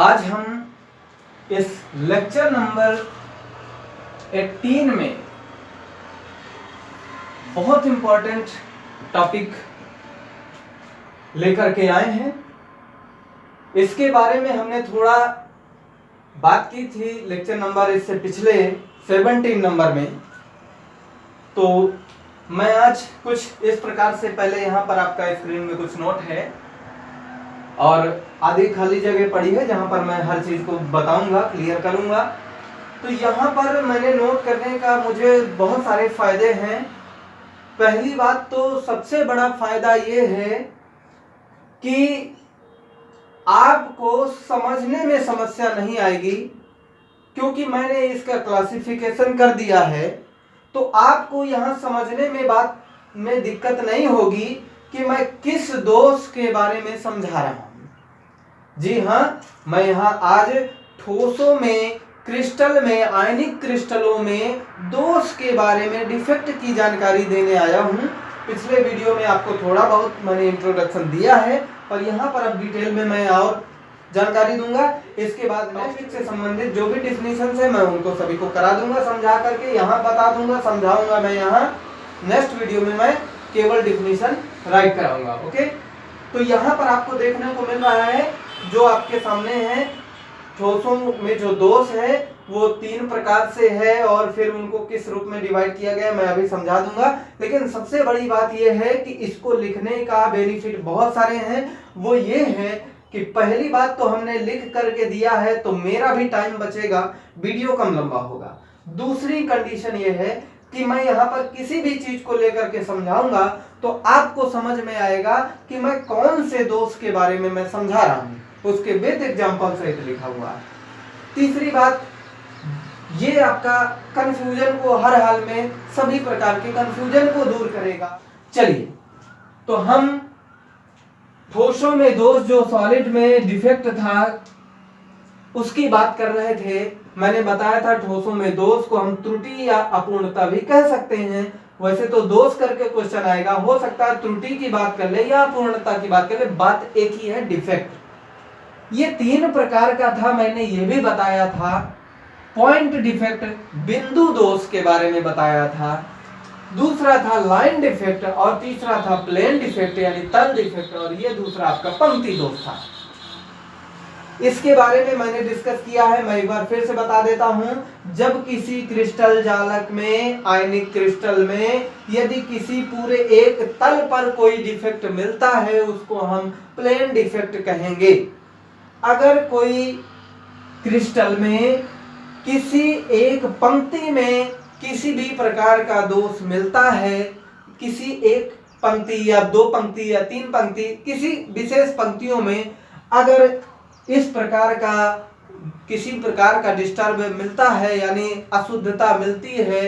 आज हम इस लेक्चर नंबर 18 में बहुत इंपॉर्टेंट टॉपिक लेकर के आए हैं। इसके बारे में हमने थोड़ा बात की थी लेक्चर नंबर इससे पिछले 17 नंबर में। तो मैं आज कुछ इस प्रकार से, पहले यहाँ पर आपका स्क्रीन में कुछ नोट है और आधी खाली जगह पड़ी है जहाँ पर मैं हर चीज को बताऊंगा, क्लियर करूंगा। तो यहाँ पर मैंने नोट करने का मुझे बहुत सारे फायदे हैं। पहली बात तो सबसे बड़ा फायदा ये है कि आपको समझने में समस्या नहीं आएगी, क्योंकि मैंने इसका क्लासिफिकेशन कर दिया है। तो आपको यहाँ समझने में बात में दिक्कत नहीं होगी कि मैं किस दोष के बारे में समझा रहा हूँ। जी हाँ, मैं यहाँ आज ठोसों में, क्रिस्टल में, आयनिक क्रिस्टलों में दोष के बारे में, डिफेक्ट की जानकारी देने आया हूँ। पिछले वीडियो में आपको थोड़ा बहुत मैंने इंट्रोडक्शन दिया है और यहाँ पर अब डिटेल में मैं और जानकारी दूंगा। इसके बाद टॉपिक से संबंधित जो भी डिफिनीशन है मैं उनको सभी को करा दूंगा, समझा करके यहाँ बता दूंगा, समझाऊंगा। मैं यहाँ नेक्स्ट वीडियो में मैं केवल डिफिनीशन राइट कराऊंगा। ओके, तो यहाँ पर आपको देखने को मिल रहा है जो आपके सामने है, ठोसों में जो दोष है वो 3 प्रकार से है और फिर उनको किस रूप में डिवाइड किया गया मैं अभी समझा दूंगा। लेकिन सबसे बड़ी बात यह है कि इसको लिखने का बेनिफिट बहुत सारे हैं। वो ये है कि पहली बात तो हमने लिख करके दिया है तो मेरा भी टाइम बचेगा, वीडियो कम लंबा होगा। दूसरी कंडीशन ये है कि मैं यहाँ पर किसी भी चीज को लेकर के समझाऊंगा तो आपको समझ में आएगा कि मैं कौन से दोष के बारे में मैं समझा रहा हूँ, उसके विद एग्जाम्पल सहित लिखा हुआ है। तीसरी बात, ये आपका कंफ्यूजन को हर हाल में, सभी प्रकार के कंफ्यूजन को दूर करेगा। चलिए, तो हम ठोसों में दोष जो सॉलिड में डिफेक्ट था उसकी बात कर रहे थे। मैंने बताया था ठोसों में दोष को हम त्रुटि या अपूर्णता भी कह सकते हैं। वैसे तो दोष करके क्वेश्चन आएगा, हो सकता है त्रुटि की बात कर ले या अपूर्णता की बात कर ले, बात एक ही है, डिफेक्ट। ये 3 प्रकार का था। मैंने ये भी बताया था पॉइंट डिफेक्ट, बिंदु दोष के बारे में बताया था। दूसरा था लाइन डिफेक्ट और तीसरा था प्लेन डिफेक्ट यानी तल डिफेक्ट, और ये दूसरा आपका पंक्ति दोष था। इसके बारे में मैंने डिस्कस किया है, मैं एक बार फिर से बता देता हूं। जब किसी क्रिस्टल जालक में, आयनिक क्रिस्टल में, यदि किसी पूरे एक तल पर कोई डिफेक्ट मिलता है उसको हम प्लेन डिफेक्ट कहेंगे। अगर कोई क्रिस्टल में किसी एक पंक्ति में किसी भी प्रकार का दोष मिलता है, किसी एक पंक्ति या 2 पंक्ति या 3 पंक्ति, किसी विशेष पंक्तियों में अगर इस प्रकार का किसी प्रकार का डिस्टर्ब मिलता है यानी अशुद्धता मिलती है,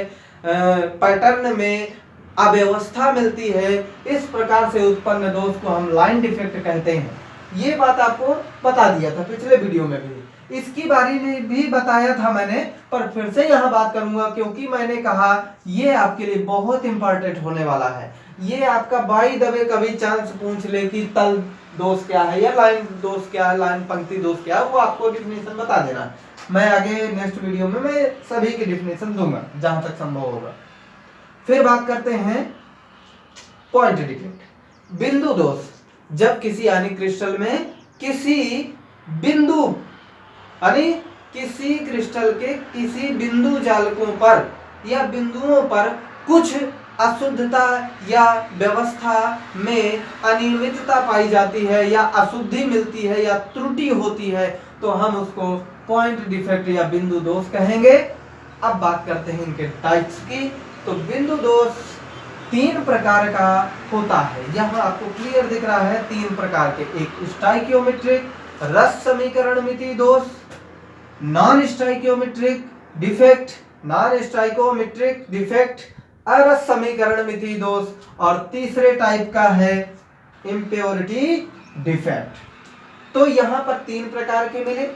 पैटर्न में अव्यवस्था मिलती है, इस प्रकार से उत्पन्न दोष को हम लाइन डिफेक्ट कहते हैं। ये बात आपको बता दिया था पिछले वीडियो में भी, इसकी बारे में भी बताया था मैंने, पर फिर से यहाँ बात करूंगा क्योंकि मैंने कहा ये आपके लिए बहुत इंपॉर्टेंट होने वाला है। ये आपका बाई द वे कभी चांस पूछ ले कि तल दोष क्या है या लाइन दोष क्या है, लाइन पंक्ति दोष क्या है, वो आपको डिफिनेशन बता देना। मैं आगे नेक्स्ट वीडियो में मैं सभी की डिफिनेशन दूंगा जहां तक संभव होगा। फिर बात करते हैं पॉइंट डिफेक्ट, बिंदु दोष। जब किसी आयनिक क्रिस्टल में किसी बिंदु यानी किसी क्रिस्टल के किसी बिंदु जालकों पर या बिंदुओं पर कुछ अशुद्धता या व्यवस्था में अनियमितता पाई जाती है या अशुद्धि मिलती है या त्रुटि होती है तो हम उसको पॉइंट डिफेक्ट या बिंदु दोष कहेंगे। अब बात करते हैं इनके टाइप्स की। तो बिंदु दोष 3 प्रकार का होता है, यहाँ आपको क्लियर दिख रहा है 3 प्रकार के। एक स्टाइकियोमेट्रिक रस समीकरण मिति दोष, non stoichiometric defect, non stoichiometric defect, अरस समीकरण मिति दोष, और तीसरे टाइप का है इम्प्योरिटी डिफेक्ट। तो यहाँ पर 3 प्रकार के मिले,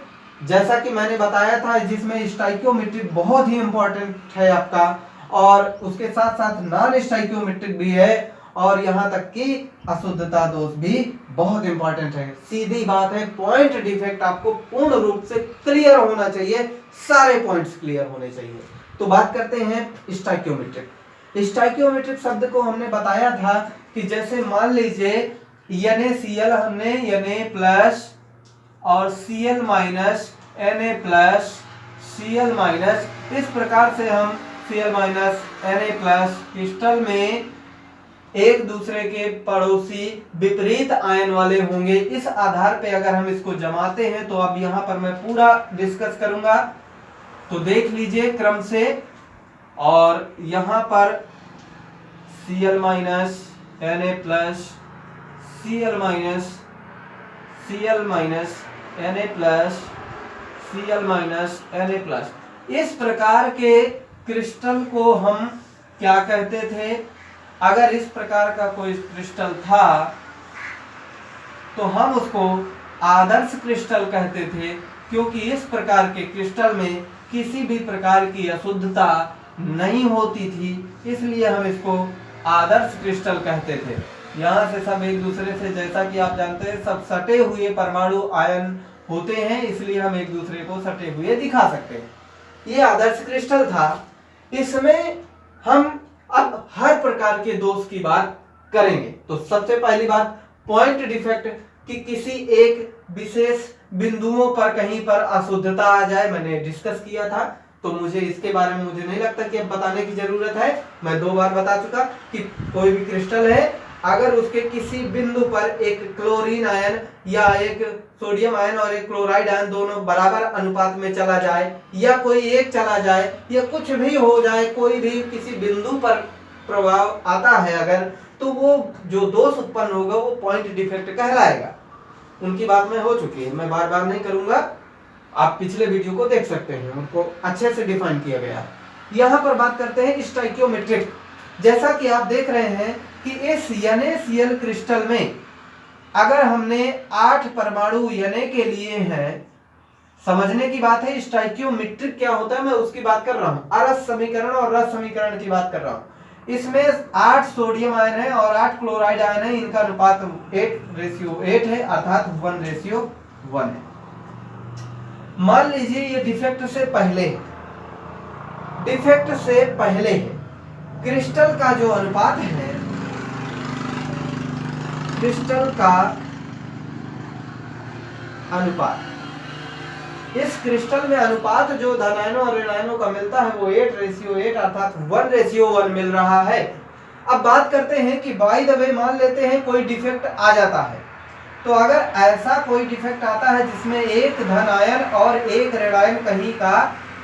जैसा कि मैंने बताया था, जिसमें स्टाइकियोमेट्रिक बहुत ही इंपॉर्टेंट है आपका, और उसके साथ साथ नॉन स्टाइकियोमेट्रिक भी है, और यहाँ तक कि अशुद्धता दोष भी बहुत इंपॉर्टेंट है। सीधी बात है, पॉइंट डिफेक्ट आपको पूर्ण रूप से क्लियर होना चाहिए, सारे पॉइंट्स क्लियर होने चाहिए। तो बात करते हैं स्टोइकियोमेट्रिक। स्टोइकियोमेट्रिक शब्द को हमने बताया था कि जैसे मान लीजिए NaCl हमने Na प्लस और Cl minus Na plus Cl minus, इस प्रकार से हम Cl minus Na plus crystal में एक दूसरे के पड़ोसी विपरीत आयन वाले होंगे। इस आधार पे अगर हम इसको जमाते हैं तो अब यहाँ पर मैं पूरा डिस्कस करूंगा, तो देख लीजिए क्रम से। और यहाँ पर Cl minus Na plus Cl minus Na plus Cl minus Na plus, इस प्रकार के क्रिस्टल को हम क्या कहते थे? अगर इस प्रकार का कोई क्रिस्टल था तो हम उसको आदर्श क्रिस्टल कहते थे, क्योंकि इस प्रकार के क्रिस्टल में किसी भी प्रकार की अशुद्धता नहीं होती थी, इसलिए हम इसको आदर्श क्रिस्टल कहते थे। यहाँ से सब एक दूसरे से, जैसा कि आप जानते हैं, सब सटे हुए परमाणु आयन होते हैं, इसलिए हम एक दूसरे को सटे हुए दिखा सकते हैं। ये आदर्श क्रिस्टल था। इसमें हम अब हर प्रकार के दोष की बात करेंगे। तो सबसे पहली बात पॉइंट डिफेक्ट, कि किसी एक विशेष बिंदुओं पर कहीं पर अशुद्धता आ जाए, मैंने डिस्कस किया था, तो मुझे इसके बारे में मुझे नहीं लगता कि अब बताने की जरूरत है। मैं 2 बार बता चुका कि कोई भी क्रिस्टल है, अगर उसके किसी बिंदु पर एक क्लोरीन आयन या एक सोडियम आयन और एक क्लोराइड आयन दोनों बराबर अनुपात में चला जाए, या कोई एक चला जाए, या कुछ भी हो जाए, कोई भी किसी बिंदु पर प्रभाव आता है अगर, तो वो जो दोष उत्पन्न होगा वो पॉइंट डिफेक्ट कहलाएगा। उनकी बात में हो चुकी है, मैं बार बार नहीं करूंगा, आप पिछले वीडियो को देख सकते हैं, उनको अच्छे से डिफाइन किया गया। यहाँ पर बात करते हैं स्टोइकियोमेट्रिक। जैसा कि आप देख रहे हैं कि इस NaCl क्रिस्टल में अगर हमने 8 परमाणु Na के लिए हैं, समझने की बात है स्टोइकियोमेट्रिक क्या होता है, मैं उसकी बात कर रहा हूँ। अरस समीकरण और रस समीकरण की बात कर रहा हूँ। इसमें 8 सोडियम आयन है और 8 क्लोराइड आयन है, इनका अनुपात 8:8 है, अर्थात 1:1 है। मान लीजिए ये डिफेक्ट से पहले है, क्रिस्टल का जो अनुपात है, क्रिस्टल का अनुपात, इस क्रिस्टल में अनुपात जो धनायनों और ऋणायनों का मिलता है वो 8:8 अर्थात 1:1 मिल रहा है। अब बात करते हैं कि बाय द वे मान लेते हैं कोई डिफेक्ट आ जाता है, तो अगर ऐसा कोई डिफेक्ट आता है जिसमें एक धनायन और एक ऋणायन कहीं का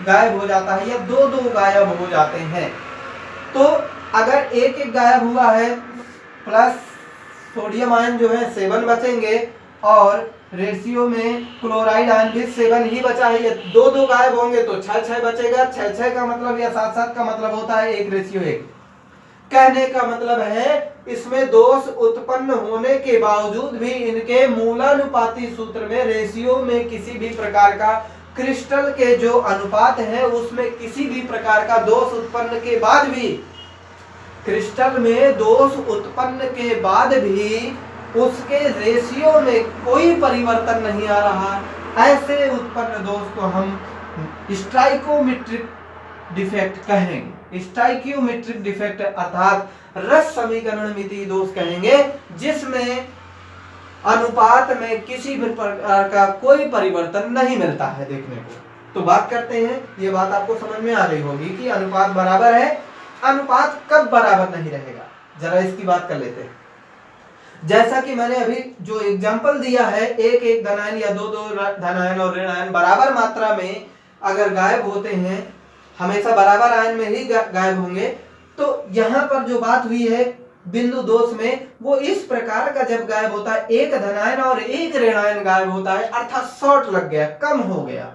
गायब हो जाता है या दो गायब हो जाते हैं, तो अगर एक गायब हुआ है प्लस सोडियम आयन जो है 7 बचेंगे और रेशियो में क्लोराइड आयन भी 7 ही बचा है, ये 2 गायब होंगे तो 6 बचेगा। 6 का मतलब या 7 का मतलब होता है 1:1। कहने का मतलब है इसमें दोष उत्पन्न होने के बावजूद भी इनके मूलानुपाती सूत्र में रेशियो में किसी भी प्रकार का क्रिस्टल के जो अनुपात है उसमें किसी भी प्रकार का दोष उत्पन्न के बाद भी, क्रिस्टल में दोष उत्पन्न के बाद भी उसके रेशियो में कोई परिवर्तन नहीं आ रहा, ऐसे उत्पन्न दोष को हम स्टोइकियोमेट्रिक डिफेक्ट कहेंगे। स्टोइकियोमेट्रिक डिफेक्ट अर्थात रस समीकरण मिति दोष कहेंगे, जिसमें अनुपात में किसी भी प्रकार का कोई परिवर्तन नहीं मिलता है देखने को। तो बात करते हैं, ये बात आपको समझ में आ रही होगी कि अनुपात बराबर है। अनुपात कब बराबर नहीं रहेगा, जरा इसकी बात कर लेते हैं। जैसा कि मैंने अभी जो एग्जांपल दिया है, एक धनायन या दो धनायन और ऋणायन बराबर मात्रा में अगर गायब होते हैं, हमेशा बराबर आयन में ही गायब होंगे, तो यहाँ पर जो बात हुई है बिंदु दोष में, वो इस प्रकार का जब गायब होता है, एक धनायन और एक ऋणायन गायब होता है, अर्थात शॉर्ट लग गया, कम हो गया,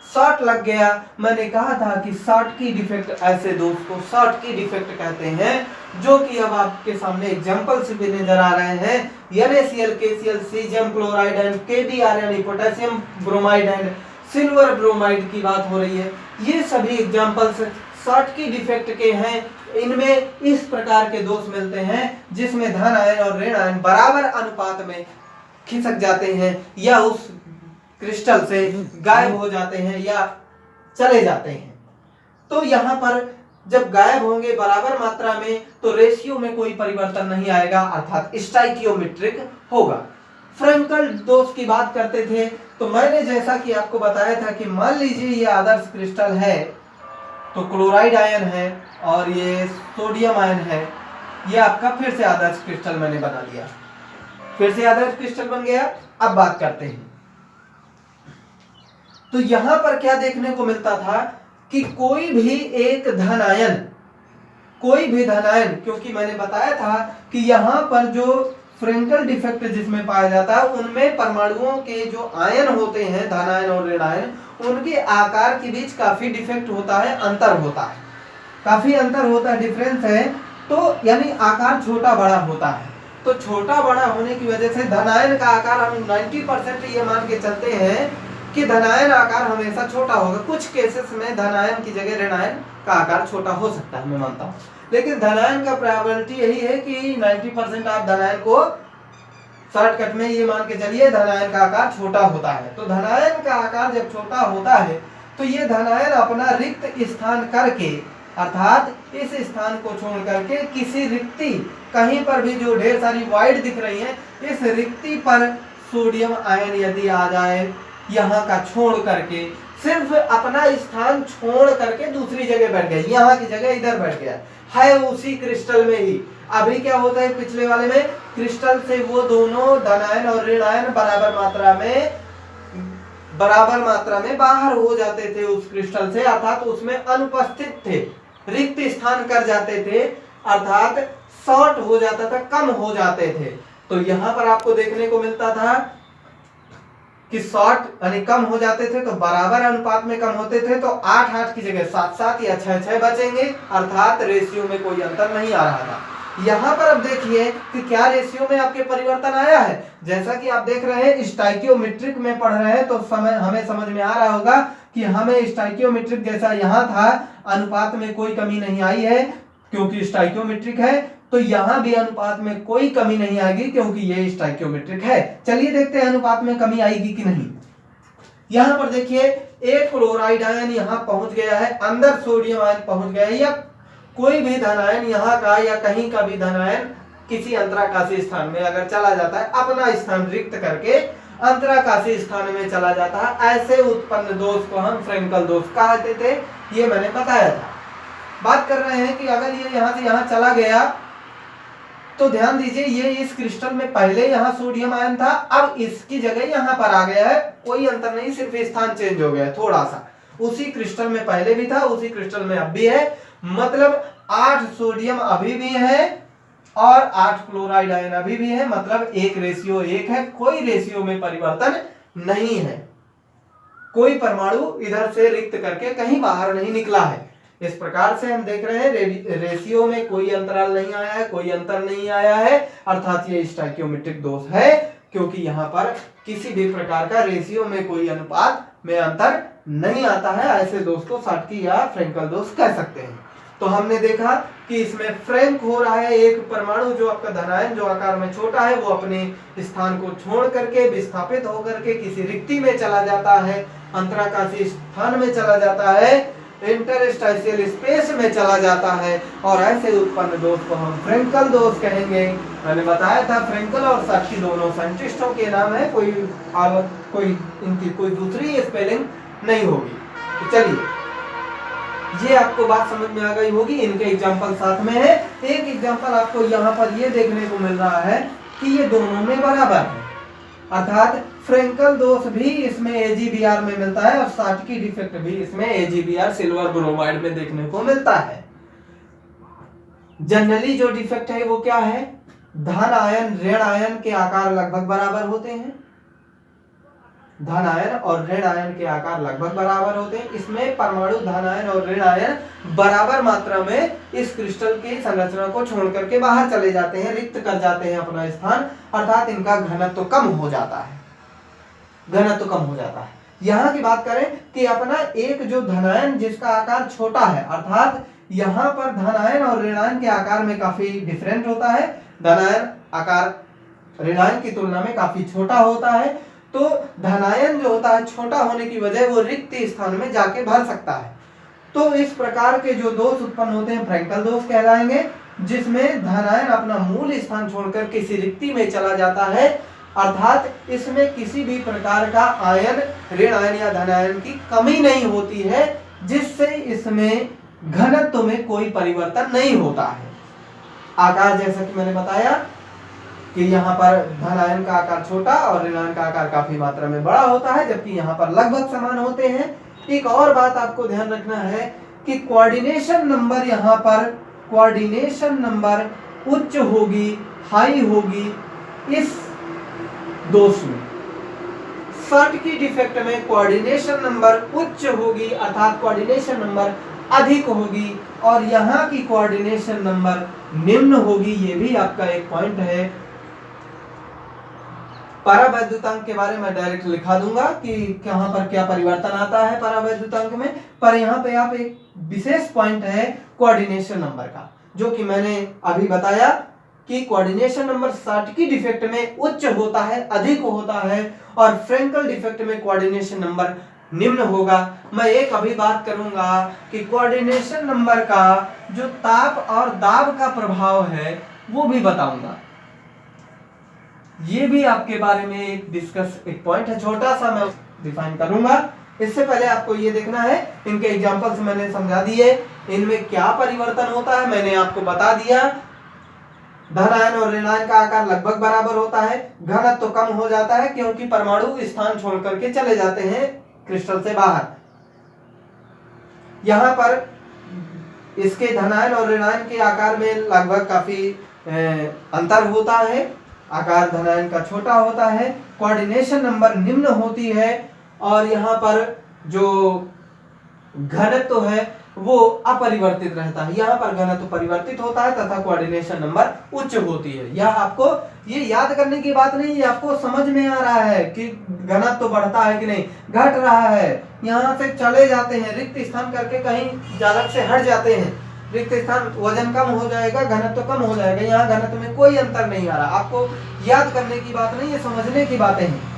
शॉर्ट लग गया। मैंने कहा था कि शॉर्ट की डिफेक्ट, ऐसे दोष को शॉर्ट की डिफेक्ट कहते हैं, जो कि अब आपके सामने एग्जांपल्स भी नजर आ रहे हैं। NaCl, KCl, caesium chloride and KBr यानी potassium bromide and silver bromide की बात हो रही है। ये सभी एग्जांपल्स शॉर्टकी डिफेक्ट के हैं, इनमें इस प्रकार के दोष मिलते हैं जिसमें धन आयन और ऋण आयन बराबर अनुपात में खिसक जाते हैं या उस क्रिस्टल से गायब हो जाते हैं या चले जाते हैं। तो यहाँ पर जब गायब होंगे बराबर मात्रा में तो रेशियो में कोई परिवर्तन नहीं आएगा, अर्थात स्टाइकियोमेट्रिक होगा। फ्रेंकल दोष की बात करते थे तो मैंने जैसा कि आपको बताया था कि मान लीजिए ये आदर्श क्रिस्टल है तो क्लोराइड आयन है और ये सोडियम आयन है, ये आपका फिर से आदर्श क्रिस्टल मैंने बना लिया, फिर से आदर्श क्रिस्टल बन गया। अब बात करते हैं तो यहां पर क्या देखने को मिलता था कि कोई भी धन आयन, क्योंकि मैंने बताया था कि यहां पर जो फ्रेंकल डिफेक्ट जिसमें पाया जाता है उनमें परमाणुओं के जो आयन होते हैं, धन आयन और ऋण आयन, उनके आकार के बीच काफी डिफेक्ट होता है, अंतर होता है, काफी अंतर होता है, डिफरेंस है। तो यानी आकार छोटा बड़ा होता है। तो छोटा बड़ा होने की वजह से धन आयन का आकार हम 90% ये मान के चलते हैं कि धन आयन आकार हमेशा छोटा होगा। कुछ केसेस में धन आयन की जगह ऋण आयन का आकार छोटा हो सकता है, मैं मानता हूँ, लेकिन धन आयन का प्रोबेबिलिटी यही है कि 90% आप धन आयन को शॉर्टकट में ये मान के चलिए धन आयन का आकार छोटा होता है। तो धन आयन का आकार जब छोटा होता है तो ये धन आयन अपना रिक्त स्थान करके, अर्थात इस स्थान को छोड़ करके किसी रिक्ति, कहीं पर भी जो ढेर सारी वाइड दिख रही है, इस रिक्ति पर सोडियम आयन यदि आ जाए यहाँ का छोड़ करके, सिर्फ अपना स्थान छोड़ करके दूसरी जगह बैठ गया, यहाँ की जगह इधर बैठ गया है उसी क्रिस्टल में ही। अभी क्या होता है पिछले वाले में, क्रिस्टल से वो दोनों धन आयन और ऋण आयन बराबर मात्रा में बाहर हो जाते थे उस क्रिस्टल से, अर्थात उसमें अनुपस्थित थे, रिक्त स्थान कर जाते थे, अर्थात शॉर्ट हो जाता था, कम हो जाते थे। तो यहाँ पर आपको देखने को मिलता था कि शॉर्ट यानी कम हो जाते थे, तो बराबर अनुपात में कम होते थे, तो 8-8 की जगह 7-7 या 6-6 बचेंगे, अर्थात रेशियो में कोई अंतर नहीं आ रहा था। यहाँ पर अब देखिए कि क्या रेशियो में आपके परिवर्तन आया है। जैसा कि आप देख रहे हैं स्टाइकियोमेट्रिक में पढ़ रहे हैं तो हमें समझ में आ रहा होगा कि हमें स्टाइकियोमेट्रिक जैसा यहाँ था अनुपात में कोई कमी नहीं आई है क्योंकि स्टाइकियोमेट्रिक है, तो यहाँ भी अनुपात में कोई कमी नहीं आएगी क्योंकि ये स्टाइकियोमेट्रिक है। चलिए देखते हैं अनुपात में कमी आएगी कि नहीं। यहाँ पर देखिए एक क्लोराइड आयन यहाँ पहुंच गया है, अंदर सोडियम आयन पहुंच गया है, या कोई भी धन आयन यहाँ का या कहीं का भी धन आयन किसी अंतराकाशी स्थान में अगर चला जाता है, अपना स्थान रिक्त करके अंतराकाशी स्थान में चला जाता है, ऐसे उत्पन्न दोष को हम फ्रेंकल दोष कहते थे, ये मैंने बताया था। बात कर रहे हैं कि अगर ये यहाँ से यहाँ चला गया तो ध्यान दीजिए ये इस क्रिस्टल में पहले यहाँ सोडियम आयन था, अब इसकी जगह यहाँ पर आ गया है, कोई अंतर नहीं, सिर्फ स्थान चेंज हो गया है थोड़ा सा। उसी क्रिस्टल में पहले भी था, उसी क्रिस्टल में अब भी है, मतलब 8 सोडियम अभी भी है और 8 क्लोराइड आयन अभी भी है, मतलब 1:1 है, कोई रेशियो में परिवर्तन नहीं है, कोई परमाणु इधर से रिक्त करके कहीं बाहर नहीं निकला है। इस प्रकार से हम देख रहे हैं रेशियो में कोई अंतराल नहीं आया है, कोई अंतर नहीं आया है, अर्थात ये स्टाइकियोमेट्रिक दोष है क्योंकि यहाँ पर किसी भी प्रकार का रेशियो में कोई अनुपात में अंतर नहीं आता है। ऐसे दोष को शॉर्टकी या फ्रेंकल दोष कह सकते हैं। तो हमने देखा कि इसमें फ्रैंक हो रहा है, एक परमाणु जो आपका धन आयन जो आकार में छोटा है वो अपने स्थान को छोड़ करके विस्थापित होकर के किसी रिक्ति में चला जाता है, अंतराकाशी स्थान में चला जाता है, इंटरस्टेशियल स्पेस में चला जाता है, और ऐसे उत्पन्न दोष को हम फ्रेंकल दोष कहेंगे। मैंने बताया था फ्रेंकल और शॉर्टकी दोनों साइंटिस्टों के नाम है, कोई इनकी कोई दूसरी स्पेलिंग नहीं होगी। तो चलिए ये आपको बात समझ में आ गई होगी। इनके एग्जाम्पल साथ में है। एक एग्जाम्पल आपको यहाँ पर ये देखने को मिल रहा है कि ये दोनों में बराबर है, अर्थात फ्रेंकल दोष भी इसमें AgBr में मिलता है और शॉर्टकी डिफेक्ट भी इसमें AgBr सिल्वर ब्रोमाइड में देखने को मिलता है। जनरली जो डिफेक्ट है वो क्या है, धन आयन ऋण आयन के आकार लगभग बराबर होते हैं, धन आयन और ऋण आयन के आकार लगभग बराबर होते हैं। इसमें परमाणु धन आयन और ऋण आयन बराबर मात्रा में इस क्रिस्टल की संरचना को छोड़ करके बाहर चले जाते हैं, रिक्त कर जाते हैं अपना स्थान, अर्थात इनका घनत्व कम हो जाता है, घनत्व कम हो जाता है। यहाँ की बात करें कि अपना एक जो धनायन जिसका आकार छोटा है, अर्थात यहाँ पर धनायन और ऋणायन के आकार में काफी डिफरेंट होता है। धनायन आकार ऋणायन की तुलना में काफी छोटा होता है, तो धनायन जो होता है छोटा होने की वजह वो रिक्त स्थान में जाके भर सकता है। तो इस प्रकार के जो दोष उत्पन्न होते हैं फ्रैंकल दोष कहलाएंगे, जिसमें धनायन अपना मूल स्थान छोड़कर किसी रिक्ति में चला जाता है, अर्थात इसमें किसी भी प्रकार का आयन, ऋण आयन या धनायन की कमी नहीं होती है, जिससे इसमें घनत्व में कोई परिवर्तन नहीं होता है। आकार जैसा कि मैंने बताया कि यहाँ पर धनायन का आकार छोटा और ऋणायन का आकार काफी मात्रा में बड़ा होता है, जबकि यहाँ पर लगभग समान होते हैं। एक और बात आपको ध्यान रखना है कि कोऑर्डिनेशन नंबर, यहाँ पर कोऑर्डिनेशन नंबर उच्च होगी, हाई होगी इस दोष में। शॉर्टकी डिफेक्ट में कोऑर्डिनेशन नंबर उच्च होगी, अर्थात कोऑर्डिनेशन नंबर अधिक होगी, और यहाँ की कोऑर्डिनेशन नंबर निम्न होगी। ये भी आपका एक पॉइंट है। परावैद्युतांक के बारे में डायरेक्ट लिखा दूंगा कि यहाँ पर क्या परिवर्तन आता है परावैद्युतांक में, पर यहाँ पे आप एक विशेष पॉइंट है कोऑर्डिनेशन नंबर का, जो कि मैंने अभी बताया कि कोऑर्डिनेशन नंबर शॉर्टकी डिफेक्ट में उच्च होता है, अधिक होता है, और फ्रैंकल डिफेक्ट में कोऑर्डिनेशन नंबर निम्न होगा। मैं एक अभी बात करूंगा कि कोऑर्डिनेशन नंबर का जो ताप और दाब का प्रभाव है वो भी बताऊंगा। ये भी आपके बारे में एक पॉइंट है, छोटा सा मैं डिफाइन करूंगा। इससे पहले आपको ये देखना है, इनके एग्जांपल्स मैंने समझा दिए, इनमें क्या परिवर्तन होता है मैंने आपको बता दिया। धनायन और ऋणायन का आकार लगभग बराबर होता है, घनत्व तो कम हो जाता है क्योंकि परमाणु स्थान छोड़ करके चले जाते हैं क्रिस्टल से बाहर। यहाँ पर इसके धनायन और ऋणायन के आकार में लगभग काफी अंतर होता है। आकार धनायन का छोटा होता है, कोऑर्डिनेशन नंबर निम्न होती है, और यहाँ पर जो घनत्व है वो अपरिवर्तित रहता है। यहाँ पर घनत्व परिवर्तित होता है तथा कोऑर्डिनेशन नंबर उच्च होती है। यह आपको ये याद करने की बात नहीं, ये आपको समझ में आ रहा है कि घनत्व बढ़ता है कि नहीं, घट रहा है। यहाँ से चले जाते हैं, रिक्त स्थान करके कहीं जालक से हट जाते हैं, रिक्त स्थान वजन कम हो जाएगा, घनत्व कम हो जाएगा। यहाँ घनत्व में कोई अंतर नहीं आ रहा। आपको याद करने की बात नहीं, ये समझने की बातें हैं।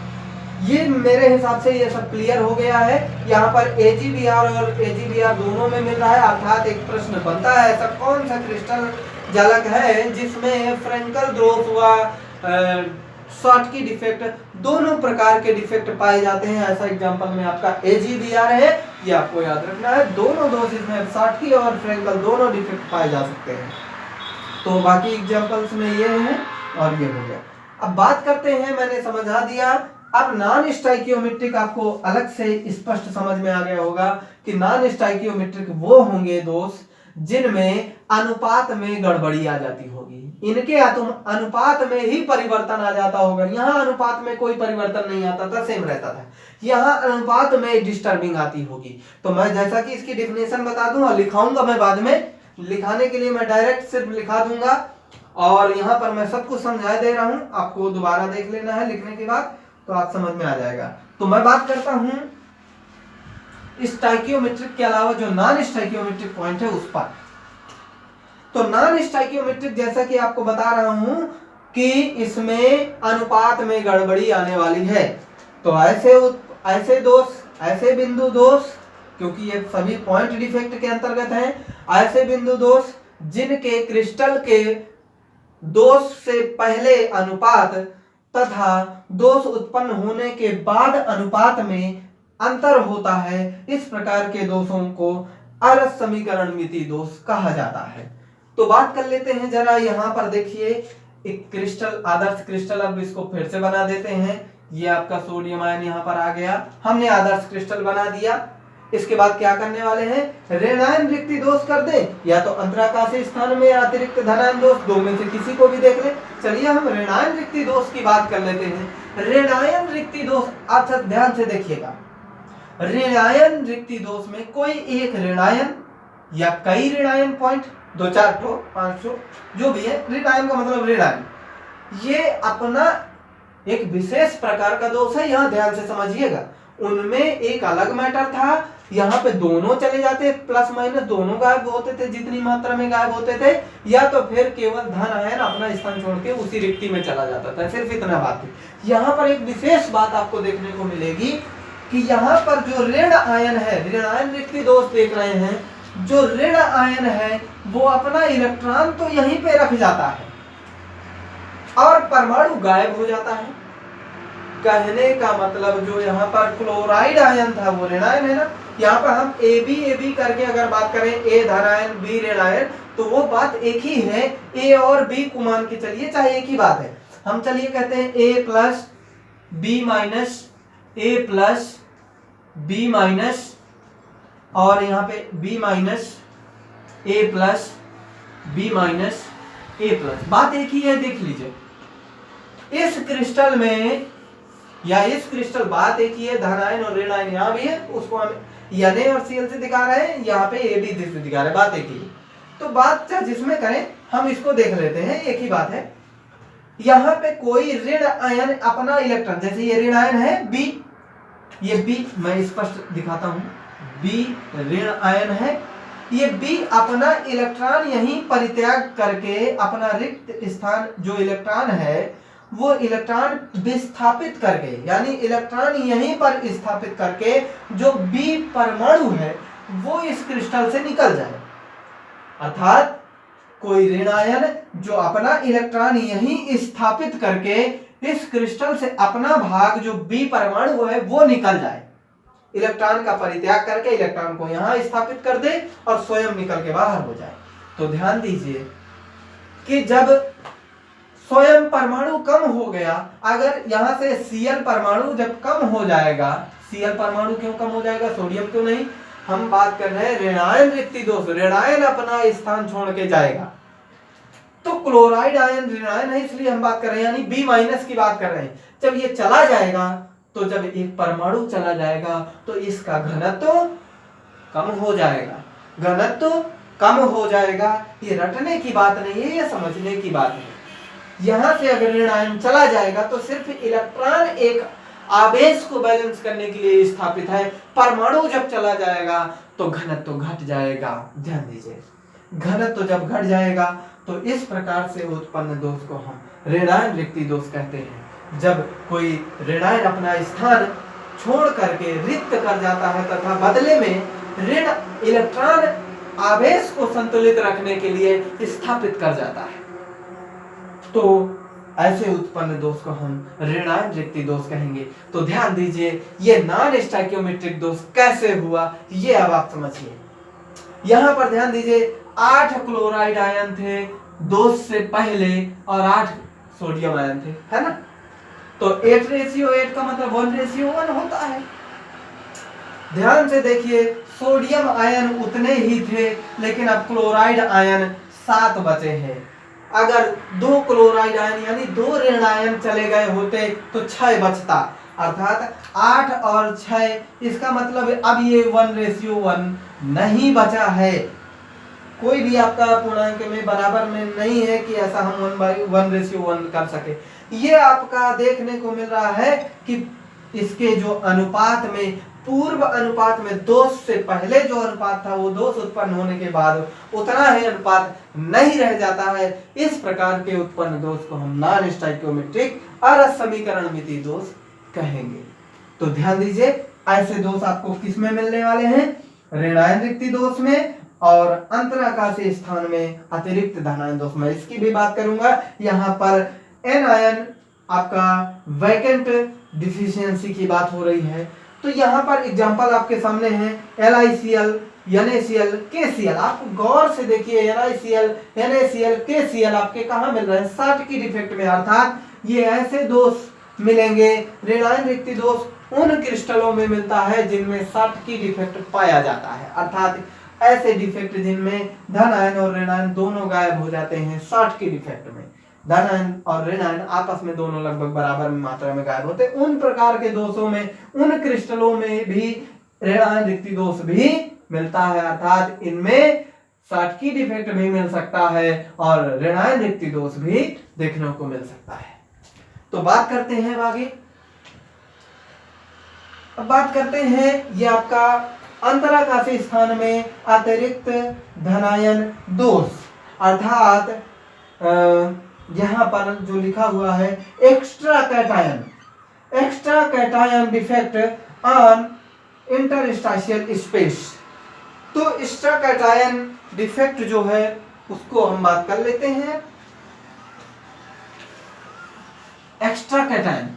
ये मेरे हिसाब से ये सब क्लियर हो गया है। यहाँ पर AgBr और AgBr दोनों में मिल रहा है, अर्थात एक प्रश्न बनता है ऐसा कौन सा क्रिस्टल जालक है जिसमें फ्रैंकल दोष व शॉर्टकी डिफेक्ट दोनों प्रकार के डिफेक्ट पाए जाते हैं। ऐसा एग्जांपल में आपका AgBr है, ये आपको याद रखना है। दोनों दोष इसमें शॉर्टकी और फ्रैंकल दोनों डिफेक्ट पाए जा सकते हैं। तो बाकी एग्जांपल्स में ये है और ये हो गया। अब बात करते हैं, मैंने समझा दिया। अब नॉन स्टाइकियोमेट्रिक आपको अलग से स्पष्ट समझ में आ गया होगा कि नॉन स्टाइकियोमेट्रिक वो होंगे दोष जिनमें अनुपात में गड़बड़ी आ जाती होगी। इनके अनुपात में ही परिवर्तन आ जाता होगा। यहाँ अनुपात में कोई परिवर्तन नहीं आता था, सेम रहता था। यहाँ अनुपात में डिस्टर्बिंग आती होगी। तो मैं जैसा कि इसकी डेफिनेशन बता दूं और लिखाऊंगा, मैं बाद में लिखाने के लिए मैं डायरेक्ट सिर्फ लिखा दूंगा, और यहाँ पर मैं सब कुछ समझा दे रहा हूँ, आपको दोबारा देख लेना है लिखने के बाद, तो आप समझ में आ जाएगा। तो मैं बात करता हूं स्टाइकियोमेट्रिक के अलावा जो नॉन स्टाइकियोमेट्रिक पॉइंट है उस पर। तो नॉन स्टाइकियोमेट्रिक जैसा कि आपको बता रहा हूं कि इसमें अनुपात में गड़बड़ी आने वाली है। तो ऐसे दोष, ऐसे बिंदु दोष, क्योंकि ये सभी पॉइंट डिफेक्ट के अंतर्गत हैं, ऐसे बिंदु दोष जिनके क्रिस्टल के दोष से पहले अनुपात तथा दोष उत्पन्न होने के बाद अनुपात में अंतर होता है, इस प्रकार के दोषों को अरस समीकरण मिति दोष कहा जाता है। तो बात कर लेते हैं जरा। यहाँ पर देखिए एक क्रिस्टल, आदर्श क्रिस्टल, अब इसको फिर से बना देते हैं। ये आपका सोडियम आयन यहाँ पर आ गया, हमने आदर्श क्रिस्टल बना दिया। इसके बाद क्या करने वाले हैं, ऋणायन रिक्ति दोष कर दें, या तो अंतराकाशीय स्थान में अतिरिक्त धनायन दोष, दो में से किसी को भी देख लें। चलिए हम ऋणायन रिक्ति दोष की बात कर लेते हैं। ऋणायन रिक्ति दोष, अच्छा ध्यान से देखिएगा, ऋणायन रिक्ति दोष में कोई एक ऋणायन या कई ऋणायन पॉइंट, 2 4 ठो 5 ठो जो भी है, ऋणायन का मतलब ऋणायन, ये अपना एक विशेष प्रकार का दोष है, यहां ध्यान से समझिएगा। उनमें एक अलग मैटर था, यहाँ पे दोनों चले जाते, प्लस माइनस दोनों गायब होते थे जितनी मात्रा में गायब होते थे, या तो फिर केवल धन आयन अपना स्थान छोड़ के उसी रिक्ति में चला जाता था। सिर्फ इतना बात थी। यहाँ पर एक विशेष बात आपको देखने को मिलेगी कि यहाँ पर जो ऋण आयन है, ऋण आयन रिक्ति दोष देख रहे हैं, जो ऋण आयन है वो अपना इलेक्ट्रॉन तो यहीं पे रख जाता है और परमाणु गायब हो जाता है। कहने का मतलब जो यहाँ पर क्लोराइड आयन था वो ऋण आयन है ना, यहाँ पर हम ए बी करके अगर बात करें, ए धन आयन बी ऋण आयन, तो वो बात एक ही है। ए और बी को मान के चलिए, चाहे एक ही बात है। हम चलिए कहते हैं ए प्लस बी माइनस, ए प्लस बी माइनस, और यहाँ पे बी माइनस ए प्लस बी माइनस ए प्लस, बात एक ही है। देख लीजिए इस क्रिस्टल में या इस क्रिस्टल बात एक ही है, धन आयन और ऋण आयन यहाँ भी है, उसको हम Na और Cl से दिखा रहे हैं, यहाँ पे AB से दिखा रहे हैं, बात एक ही है। तो बात जिसमें करें हम इसको देख लेते हैं, एक ही बात है। यहाँ पे कोई ऋण आयन अपना इलेक्ट्रॉन, जैसे ये ऋण आयन है B, ये B मैं स्पष्ट दिखाता हूँ, B ऋण आयन है, ये B अपना इलेक्ट्रॉन यहीं परित्याग करके अपना रिक्त स्थान जो इलेक्ट्रॉन है वो इलेक्ट्रॉन विस्थापित करके, यानी इलेक्ट्रॉन यहीं पर स्थापित करके जो B परमाणु है वो इस क्रिस्टल से निकल जाए। अर्थात कोई ऋण आयन जो अपना इलेक्ट्रॉन यहीं स्थापित करके इस क्रिस्टल से अपना भाग जो B परमाणु है वो निकल जाए, इलेक्ट्रॉन का परित्याग करके इलेक्ट्रॉन को यहां स्थापित कर दे और स्वयं निकल के बाहर हो जाए। तो ध्यान दीजिए कि जब स्वयं परमाणु कम हो गया, अगर यहां से Cl परमाणु जब कम हो जाएगा, Cl परमाणु क्यों कम हो जाएगा, सोडियम क्यों नहीं, हम बात कर रहे हैं ऋणायन रिक्ति दोष, ऋणायन अपना स्थान छोड़ के जाएगा। तो क्लोराइड आयन ऋणायन है इसलिए हम बात कर रहे हैं, यानी B माइनस की बात कर रहे हैं। जब ये चला जाएगा तो जब एक परमाणु चला जाएगा तो इसका घनत्व कम हो जाएगा, घनत्व कम हो जाएगा। ये रटने की बात नहीं है, ये समझने की बात है। यहां से अगर ऋण आयन चला जाएगा तो सिर्फ इलेक्ट्रॉन एक आवेश को बैलेंस करने के लिए स्थापित है, परमाणु जब चला जाएगा तो घनत्व घट जाएगा। ध्यान दीजिए, घनत्व जब घट जाएगा तो इस प्रकार से उत्पन्न दोष को हम ऋणायन रिक्ति दोष कहते हैं। जब कोई ऋणायन अपना स्थान छोड़ करके रिक्त कर जाता है तथा बदले में ऋण इलेक्ट्रॉन आवेश को संतुलित रखने के लिए स्थापित कर जाता है, तो ऐसे उत्पन्न दोष को हम ऋणायन रिक्ति दोष कहेंगे। तो ध्यान दीजिए ये नॉन स्टोइकियोमेट्रिक दोष कैसे हुआ ये अब आप समझिए। यहां पर ध्यान दीजिए 8 क्लोराइड आयन थे दोष से पहले और 8 सोडियम आयन थे, है ना। तो 8:8 का मतलब 1:1 होता है। ध्यान से देखिए सोडियम आयन उतने ही थे, लेकिन अब क्लोराइड आयन 7 बचे हैं। अगर 2 क्लोराइड आयन यानी 2 ऋण आयन चले गए होते तो 6 बचता, अर्थात 8 और 6, इसका मतलब अब ये 1:1 नहीं बचा है। कोई भी आपका पूर्णांक में बराबर में नहीं है कि ऐसा हम 1:1 कर सके। ये आपका देखने को मिल रहा है कि इसके जो अनुपात में, पूर्व अनुपात में दोष से पहले जो अनुपात था वो दोष उत्पन्न होने के बाद उतना ही अनुपात नहीं रह जाता है। इस प्रकार के उत्पन्न दोष को हम नॉन स्टोइकियोमेट्रिक असमीकरणमिति दोष कहेंगे। तो ध्यान दीजिए ऐसे दोष आपको किस में मिलने वाले हैं, ऋणायन रिक्ति दोष में और अंतराकाशीय स्थान में अतिरिक्त धनायन दोष में। इसकी भी बात करूंगा। यहाँ पर एन आयन आपका वैकेंट डिफिशियंसी की बात हो रही है, तो यहाँ पर एग्जांपल आपके सामने है LiCl, NaCl, KCl। आप गौर से देखिए LiCl, NaCl, KCl आपके कहाँ मिल रहे हैं, 60 की डिफेक्ट में। अर्थात ये ऐसे दोष मिलेंगे, ऋणायन रिक्ति दोष उन क्रिस्टलों में मिलता है जिनमें 60 की डिफेक्ट पाया जाता है। अर्थात ऐसे डिफेक्ट जिनमें धन आयन और ऋणायन दोनों गायब हो जाते हैं 60 की डिफेक्ट में। धन आयन और ऋण आयन आपस में दोनों लगभग बराबर मात्रा में गायब होते हैं। उन प्रकार के दोषों में, उन क्रिस्टलों में भी ऋणायन रिक्ति दोष भी मिलता है। अर्थात इनमें 60 की डिफेक्ट भी मिल सकता है और ऋणायन रिक्ति दोष भी देखने को मिल सकता है। तो बात करते हैं आगे। अब बात करते हैं ये आपका अंतराकाशी स्थान में अतिरिक्त धनायन दोष, अर्थात यहाँ पर जो लिखा हुआ है extra cation defect on interstitial space. तो एक्स्ट्रा कैटायन डिफेक्ट जो है उसको हम बात कर लेते हैं। एक्स्ट्रा कैटायन,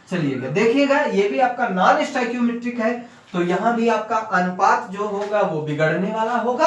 चलिएगा देखिएगा, ये भी आपका नॉन स्टोइकियोमेट्रिक है, तो यहां भी आपका अनुपात जो होगा वो बिगड़ने वाला होगा,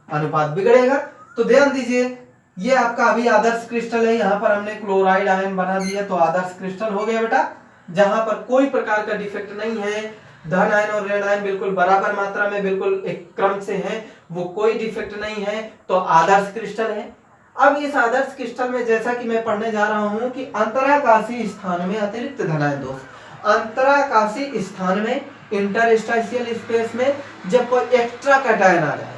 अनुपात बिगड़ेगा। तो ध्यान दीजिए, ये आपका अभी आदर्श क्रिस्टल है, यहाँ पर हमने क्लोराइड आयन बना दिया तो आदर्श क्रिस्टल हो गया बेटा, जहां पर कोई प्रकार का डिफेक्ट नहीं है, धन आयन और ऋण आयन बिल्कुल बराबर मात्रा में बिल्कुल एक क्रम से हैं, वो कोई डिफेक्ट नहीं है, तो आदर्श क्रिस्टल है। अब इस आदर्श क्रिस्टल में जैसा कि मैं पढ़ने जा रहा हूं कि अंतराकाशी स्थान में अतिरिक्त धनायन दोष, अंतराकाशी स्थान में इंटरस्टेशियल स्पेस में जब कोई एक्स्ट्रा कैटायन आ जाए,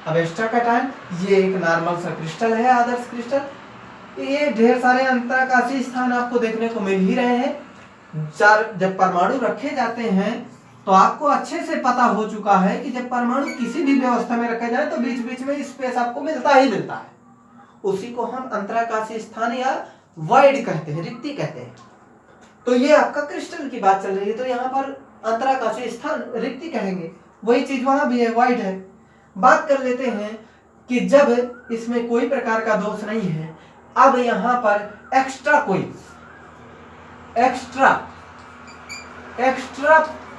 अब एक्स्ट्रा कैटायन ये एक नॉर्मल सा क्रिस्टल है, आदर्श क्रिस्टल, ये ढेर सारे अंतराकाशी स्थान आपको देखने को मिल ही रहे हैं। जब परमाणु रखे जाते हैं तो आपको अच्छे से पता हो चुका है कि जब परमाणु किसी भी व्यवस्था में रखा जाए तो बीच बीच में स्पेस आपको मिलता ही मिलता है, उसी को हम अंतराकाशी स्थान या वॉइड कहते हैं, रिक्ति कहते हैं। तो ये आपका क्रिस्टल की बात चल रही है, तो यहाँ पर अंतराकाशी स्थान रिक्ति कहेंगे, वही चीज वहां भी है, वॉइड है। बात कर लेते हैं कि जब इसमें कोई प्रकार का दोष नहीं है, अब यहां पर एक्स्ट्रा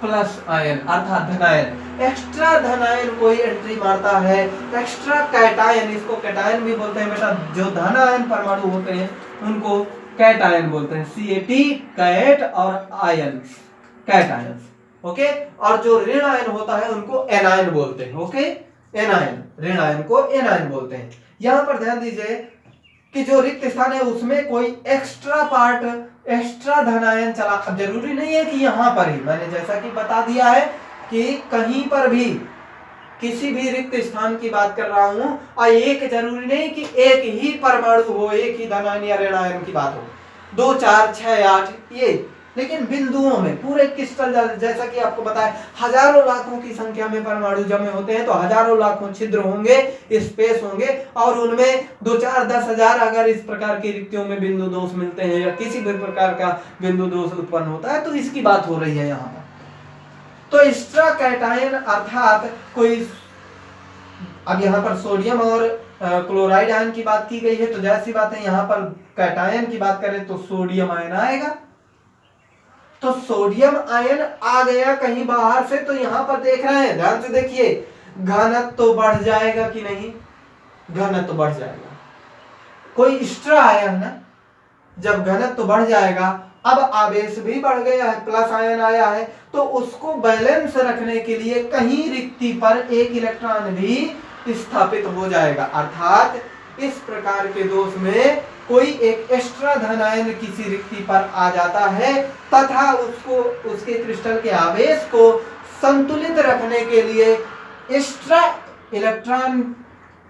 प्लस आयन अर्थात धनायन, एक्स्ट्रा धनायन कोई एंट्री मारता है, एक्स्ट्रा कैटायन, इसको कैटायन भी बोलते हैं बेटा, जो धन आयन परमाणु होते हैं उनको कैटायन बोलते हैं, CAT कैट और आयन कैटायन, ओके। और जो ऋण आयन होता है उनको एनायन बोलते हैं, ओके, एनायन, ऋण आयन को एनायन बोलते हैं। यहां पर ध्यान दीजिए कि जो रिक्त स्थान है उसमें कोई एक्स्ट्रा पार्ट, एक्स्ट्रा धनायन चला, अब जरूरी नहीं है कि यहां पर ही, मैंने जैसा कि बता दिया है कि कहीं पर भी किसी भी रिक्त स्थान की बात कर रहा हूं, और एक जरूरी नहीं कि एक ही परमाणु हो, एक ही धनायन या ऋणायन की बात हो, 2 4 6 8 ये, लेकिन बिंदुओं में पूरे क्रिस्टल जैसा कि आपको बताया हजारों लाखों की संख्या में परमाणु जमे होते हैं, तो हजारों लाखों छिद्र होंगे, स्पेस होंगे, और उनमें 2 4 10 हजार अगर इस प्रकार की रिक्तियों में बिंदु दोष मिलते हैं या किसी भी प्रकार का बिंदु दोष उत्पन्न होता है, तो इसकी बात हो रही है यहाँ पर। तो एक्स्ट्रा कैटायन अर्थात कोई, अब यहाँ पर सोडियम और क्लोराइड आयन की बात की गई है, तो जैसी बात है यहाँ पर कैटायन की बात करें तो सोडियम आयन आएगा, तो सोडियम आयन आ गया कहीं बाहर से, तो यहां पर देख रहे हैं, ध्यान से देखिए, घनत्व तो बढ़ जाएगा कि नहीं, घनत्व तो बढ़ जाएगा, कोई एक्स्ट्रा आया है ना, जब घनत्व तो बढ़ जाएगा, अब आवेश भी बढ़ गया है, प्लस आयन आया है, तो उसको बैलेंस रखने के लिए कहीं रिक्ति पर एक इलेक्ट्रॉन भी स्थापित हो जाएगा, अर्थात इस प्रकार के दोष में कोई एक एक्स्ट्रा धनायन किसी रिक्ति पर आ जाता है तथा उसको, उसके क्रिस्टल के आवेश को संतुलित रखने के लिए एक्स्ट्रा इलेक्ट्रॉन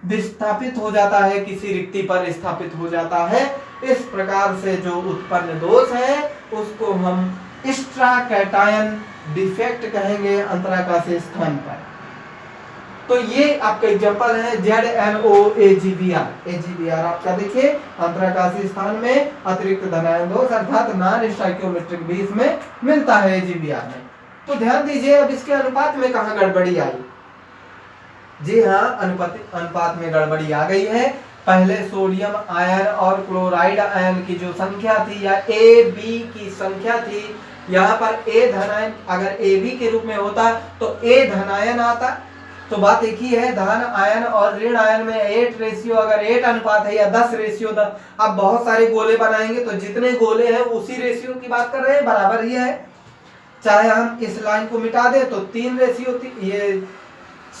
विस्थापित हो जाता है, किसी रिक्ति पर स्थापित हो जाता है। इस प्रकार से जो उत्पन्न दोष है उसको हम एक्स्ट्रा कैटायन डिफेक्ट कहेंगे अंतराकाशी स्थान पर। तो ये आपका एग्जांपल है ZnOAgBr, AgBr आपका देखिए अंतराकाशी स्थान में अतिरिक्त धनायन दोष अर्थात नॉन स्टोइकियोमेट्रिक भी इसमें मिलता है AgBr में। तो ध्यान दीजिए, अब इसके अनुपात में कहां गड़बड़ी आई, जी हाँ, अनुपात में गड़बड़ी आ गई है। पहले सोडियम आयन और क्लोराइड आयन की जो संख्या थी या AB की संख्या थी, यहाँ पर A धनायन अगर AB के रूप में होता तो A धनायन आता, तो बात एक ही है, धन आयन और ऋण आयन में 8 रेशियो, अगर 8 अनुपात है या 10 रेशियो 10, अब बहुत सारे गोले बनाएंगे तो जितने गोले हैं उसी रेशियो की बात कर रहे हैं, बराबर ही है। चाहे हम इस लाइन को मिटा दें तो 3 रेशियो, ये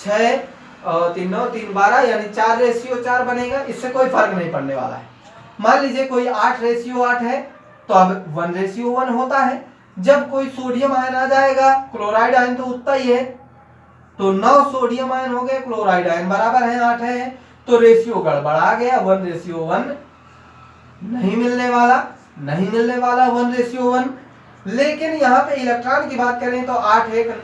6 और 3 9 3 12 यानी 4 रेशियो 4 बनेगा, इससे कोई फर्क नहीं पड़ने वाला है। मान लीजिए कोई 8 रेशियो 8 है तो अब 1 रेशियो 1 होता है। जब कोई सोडियम आयन आ जाएगा, क्लोराइड आयन तो उतना ही है, तो 9 सोडियम आयन हो गए, क्लोराइड आयन बराबर है 8 है, तो रेशियो गड़बड़ा गया, 1 रेशियो 1 नहीं मिलने वाला 1 रेशियो 1। लेकिन यहाँ पे इलेक्ट्रॉन की बात करें तो 8 एक